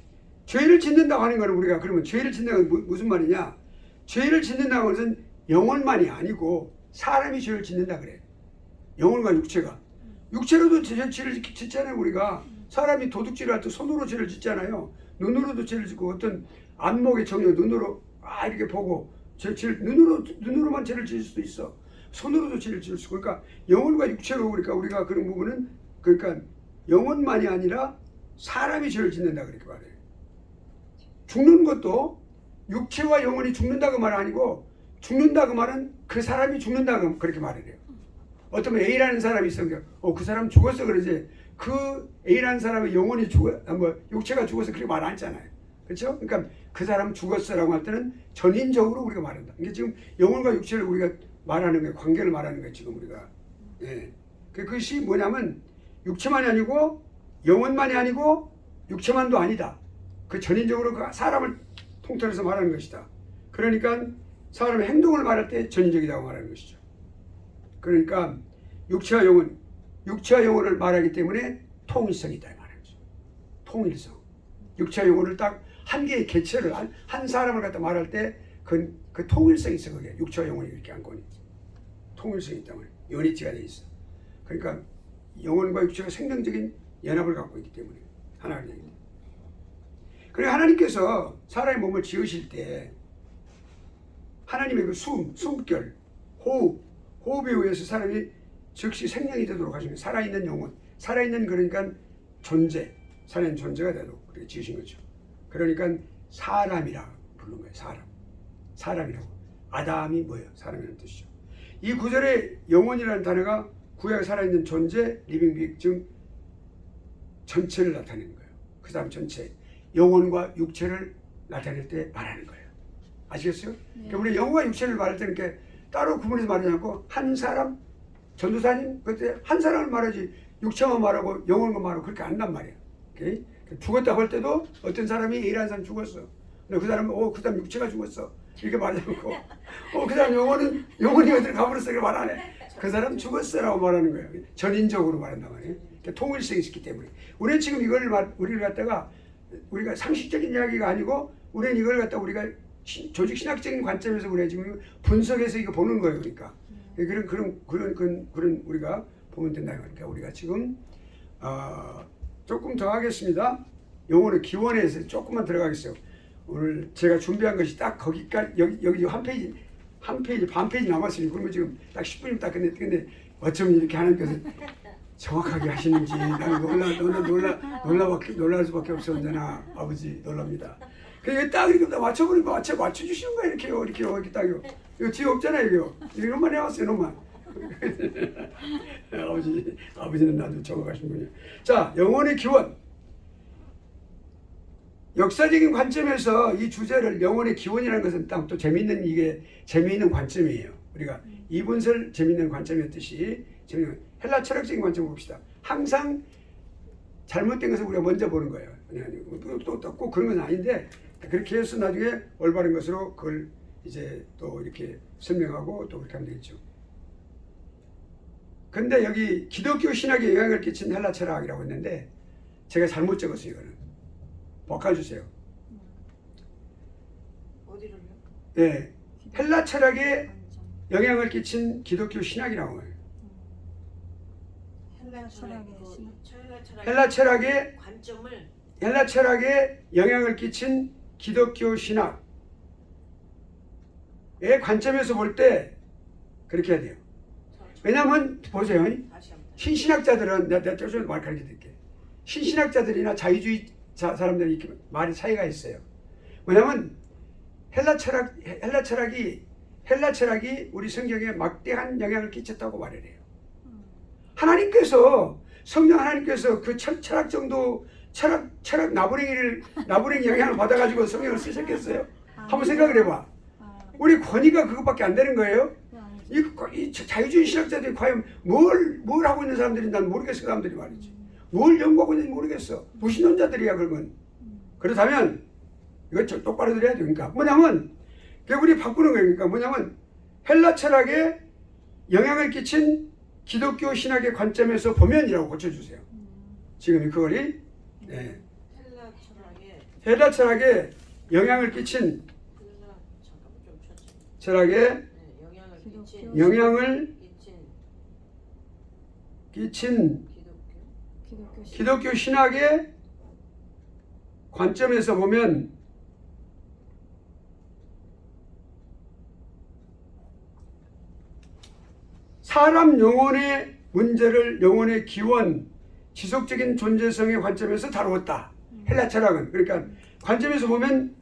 죄를 짓는다고 하는 거는 우리가 그러면 죄를 짓는다는 건 무슨 말이냐? 죄를 짓는다고 하는 것은 영혼만이 아니고 사람이 죄를 짓는다 그래. 영혼과 육체가. 육체로도 죄를 짓잖아요. 우리가. 사람이 도둑질을 할 때 손으로 죄를 짓잖아요. 눈으로도 죄를 짓고 어떤 안목의 정력 눈으로 이렇게 보고 눈으로만 죄를 지을 수도 있어. 손으로도 죄를 지을 수 있고. 그러니까 영혼과 육체로 그러니까 우리가 그런 부분은 그러니까 영혼만이 아니라 사람이 죄를 짓는다 그렇게 말해요. 죽는 것도 육체와 영혼이 죽는다고 말 아니고 죽는다고 말은 그 사람이 죽는다고 그렇게 말을 해요. 어쩌면 A라는 사람이 있으면 그 사람 죽었어 그러지 그 A라는 사람의 영혼이 육체가 죽어서 그렇게 말 안 했잖아요. 그렇죠? 그러니까 그 사람 죽었어라고 할 때는 전인적으로 우리가 말한다. 이게 지금 영혼과 육체를 우리가 말하는 거예요. 관계를 말하는 거예요. 지금 우리가. 예. 그것이 뭐냐면 육체만이 아니고 영혼만이 아니고 육체만도 아니다. 그 전인적으로 그 사람을 통틀어서 말하는 것이다. 그러니까 사람의 행동을 말할 때 전인적이라고 말하는 것이죠. 그러니까 육체와 영혼을 말하기 때문에 통일성이다 말하는 거죠. 통일성. 육체와 영혼을 딱 한 개의 개체를 한 사람을 갖다 말할 때 그 통일성이 있어. 그게 육체와 영혼이 이렇게 안고 통일성이 있다 말이에요. 유니티가 돼 있어. 그러니까 영혼과 육체가 생명적인 연합을 갖고 있기 때문에 하나가 되기 때문에. 그리고 하나님께서 사람의 몸을 지으실 때 하나님의 그 숨결, 호흡에 의해서 사람이 즉시 생명이 되도록 하시는 살아있는 영혼, 살아있는 그러니까 존재, 살아있는 존재가 되도록 그렇게 지으신 거죠. 그러니까 사람이라 부른 거예요. 사람이라고. 아담이 뭐예요? 사람이라는 뜻이죠. 이 구절에 영혼이라는 단어가 구약에 살아있는 존재, 리빙 즉 전체를 나타내는 거예요. 그 다음 전체, 영혼과 육체를 나타낼 때 말하는 거예요. 아시겠어요? 네. 그러니까 우리 영혼과 육체를 말할 때는 이렇게 따로 구분해서 말하지 않고 한 사람, 전도사님 그때 한 사람을 말하지 육체만 말하고 영혼만 말하고 그렇게 안단 말이에요. 오케이? 죽었다고 할 때도 어떤 사람이 A라는 사람이 죽었어. 근데 그 사람은 그 사람 육체가 죽었어 이렇게 말하지 않고 그 사람 영혼이 어디로 가버렸어 이렇게 말 안 해. 그 사람 죽었어라고 말하는 거예요. 전인적으로 말한단 말이에요. 그러니까 통일성이 있기 때문에 우리는 지금 우리를 갖다가 우리가 상식적인 이야기가 아니고 우리는 이걸 갖다 우리가 조직 신학적인 관점에서 우리가 지금 분석해서 이거 보는 거예요. 그러니까 그런 우리가 보면 된다. 그러니까 우리가 지금 조금 더 하겠습니다. 영혼의 기원에서 조금만 들어가겠어요. 오늘 제가 준비한 것이 딱 거기까지 여기 한 페이지 반 페이지 남았으니 그러면 지금 딱 10분이면 딱 근데 어쩌면 이렇게 하나님께서 정확하게 하시는지 나는 놀랄 수밖에 없었는데나 아버지 놀랍니다. 그게 딱 이렇게 맞춰주시는 거야 이렇게 딱요. 이거 뒤에 없잖아요 이거. 이것만 해왔어요 이것만. 아버지는 나도 적어가신 분이에요. 자, 영혼의 기원. 역사적인 관점에서 이 주제를 영혼의 기원이라는 것은 또 재미있는 관점이에요. 우리가 이분설 재미있는 관점이었듯이 헬라 철학적인 관점을 봅시다. 항상 잘못된 것을 우리가 먼저 보는 거예요. 또 꼭 그런 건 아닌데 그렇게 해서 나중에 올바른 것으로 그걸 이제 또 이렇게 설명하고 또 그렇게 하면 되겠죠. 근데 여기 기독교 신학에 영향을 끼친 헬라 철학이라고 했는데 제가 잘못 적었어요. 이거는 바꿔주세요. 어디를요? 네, 헬라 철학에 영향을 끼친 기독교 신학이라고 해요. 헬라 철학의 관점을 헬라 철학에 영향을 끼친 기독교 신학의 관점에서 볼 때 그렇게 해야 돼요. 왜냐하면 보세요. 신신학자들은 내가 좀 말 가르쳐 드릴게. 신신학자들이나 자유주의 사람들이 이렇게 말이 차이가 있어요. 왜냐하면 헬라 철학이 우리 성경에 막대한 영향을 끼쳤다고 말을 해요. 성령 하나님께서 그 철학 정도 철학 나부랭이 영향을 받아가지고 성경을 쓰셨겠어요? 한번 생각을 해봐. 우리 권위가 그것밖에 안 되는 거예요. 이 자유주의 신학자들이 과연 뭘 하고 있는 사람들인지 난 모르겠어. 그 사람들이 말이지. 뭘 연구하고 있는지 모르겠어. 무신론자들이야 그러면. 그렇다면 이거 똑바로 들어야 돼. 그러니까 뭐냐면 우리 바꾸는 거예요. 그러니까 뭐냐면 헬라 철학에 영향을 끼친 기독교 신학의 관점에서 보면이라고 고쳐주세요. 지금 그거리 네. 헬라 철학에 영향을 끼친 철학에 영향을 끼친 기독교 신학의 관점에서 보면 사람 영혼의 문제를 영혼의 기원, 지속적인 존재성의 관점에서 다루었다. 헬라 철학은. 그러니까 관점에서 보면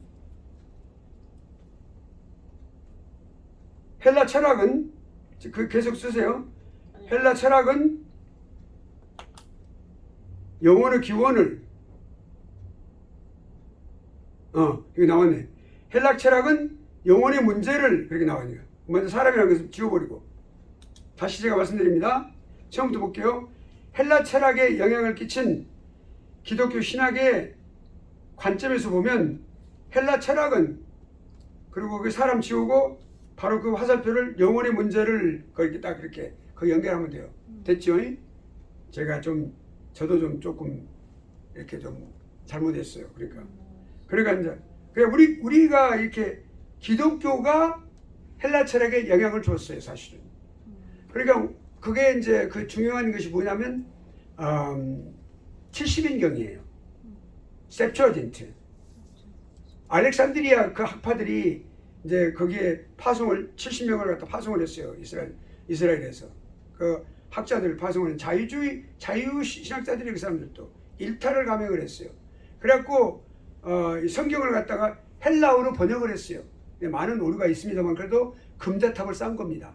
헬라 철학은 계속 쓰세요. 헬라 철학은 영혼의 기원을 여기 나왔네. 헬라 철학은 영혼의 문제를 그렇게 나와요. 먼저 사람이라는 것을 지워버리고 다시 제가 말씀드립니다. 처음부터 볼게요. 헬라 철학에 영향을 끼친 기독교 신학의 관점에서 보면 헬라 철학은 그리고 그 사람 지우고 바로 그 화살표를 영혼의 문제를 거기 딱 이렇게 거기 연결하면 돼요. 됐죠? 제가 저도 좀 조금 이렇게 좀 잘못했어요. 그러니까 이제 우리가 이렇게 기독교가 헬라 철학에 영향을 줬어요, 사실은. 그러니까 그게 이제 그 중요한 것이 뭐냐면 70인경이에요. 셉처진트. 알렉산드리아 그 학파들이 이제 거기에 70명을 갖다 파송을 했어요. 이스라엘에서. 그 학자들 파송을 자유신학자들이 그 사람들도 일타를 감행을 했어요. 그래갖고 성경을 갖다가 헬라어로 번역을 했어요. 많은 오류가 있습니다만 그래도 금자탑을 쌓은 겁니다.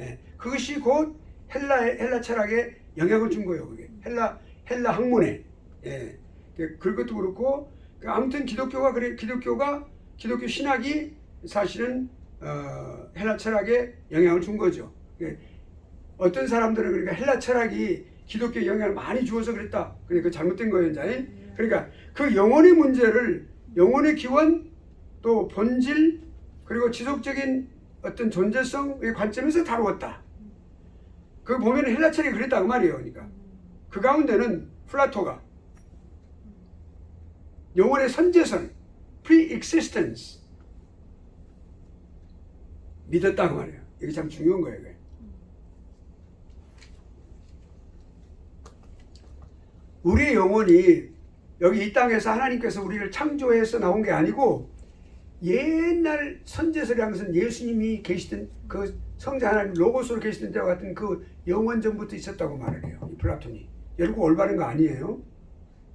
예, 그것이 곧 헬라 철학에 영향을 준 거예요. 그게 헬라 학문에. 예, 그것도 그렇고 아무튼 기독교 신학이 사실은 헬라 철학에 영향을 준 거죠. 예, 어떤 사람들은 그러니까 헬라 철학이 기독교에 영향을 많이 주어서 그랬다. 그러니까 잘못된 거예요, 이제. 그러니까 그 영혼의 문제를 영혼의 기원, 또 본질 그리고 지속적인 어떤 존재성의 관점에서 다루었다. 그 보면 헬라 철이 그랬다 그 말이에요. 그러니까 그 가운데는 플라토가 영혼의 선재성, pre-existence 믿었다 그 말이에요. 이게 참 중요한 거예요. 이게. 우리의 영혼이 여기 이 땅에서 하나님께서 우리를 창조해서 나온 게 아니고 옛날 선제설이라는 것은 예수님이 계시던 그 성자 하나님 로고스로 계시던 때와 같은 그 영원 전부터 있었다고 말을 해요. 이 플라톤이. 결국 올바른 거 아니에요.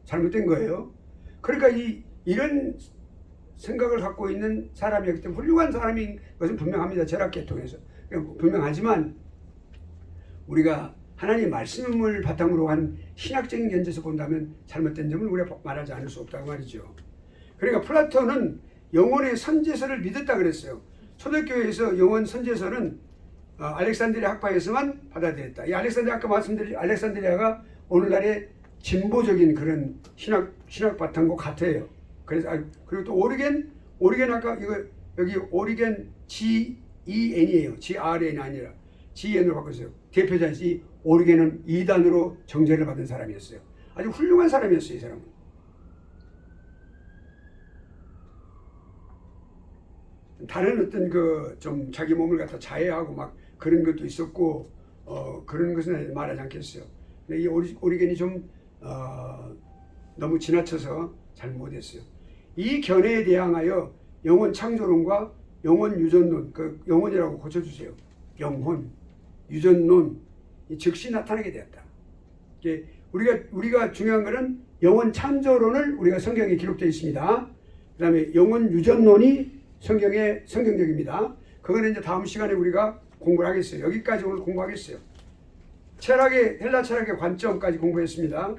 잘못된 거예요. 그러니까 이런 생각을 갖고 있는 사람이었기 때문에 훌륭한 사람인 것은 분명합니다. 철학계통에서. 분명하지만 우리가 하나님의 말씀을 바탕으로 한 신학적인 견제에서 본다면 잘못된 점을 우리가 말하지 않을 수 없다고 말이죠. 그러니까 플라톤은 영혼의 선제설을 믿었다 그랬어요. 초대교회에서 영혼 선제설은 알렉산드리아 학파에서만 받아들였다. 이 알렉산드리아 아까 말씀드린 알렉산드리아가 오늘날의 진보적인 그런 신학 바탕과 같아요. 그래서 그리고 또 오리겐 아까 이거 여기 오리겐 GEN이에요. GRN이 아니라 GN으로 바꿨어요. 대표자인 이 오리겐은 이단으로 정죄를 받은 사람이었어요. 아주 훌륭한 사람이었어요. 이 사람은. 다른 어떤 그 좀 자기 몸을 갖다 자해하고 막 그런 것도 있었고 그런 것은 말하지 않겠어요. 근데 이 오리겐이 좀 너무 지나쳐서 잘못했어요. 이 견해에 대항하여 영혼 창조론과 영혼 유전론, 그 영혼이라고 고쳐주세요. 영혼, 유전론, 즉시 나타나게 되었다. 우리가 중요한 것은 영혼 창조론을 우리가 성경에 기록되어 있습니다. 그 다음에 영혼 유전론이 성경적입니다. 그거는 이제 다음 시간에 우리가 공부를 하겠어요. 여기까지 오늘 공부하겠어요. 헬라 철학의 관점까지 공부했습니다.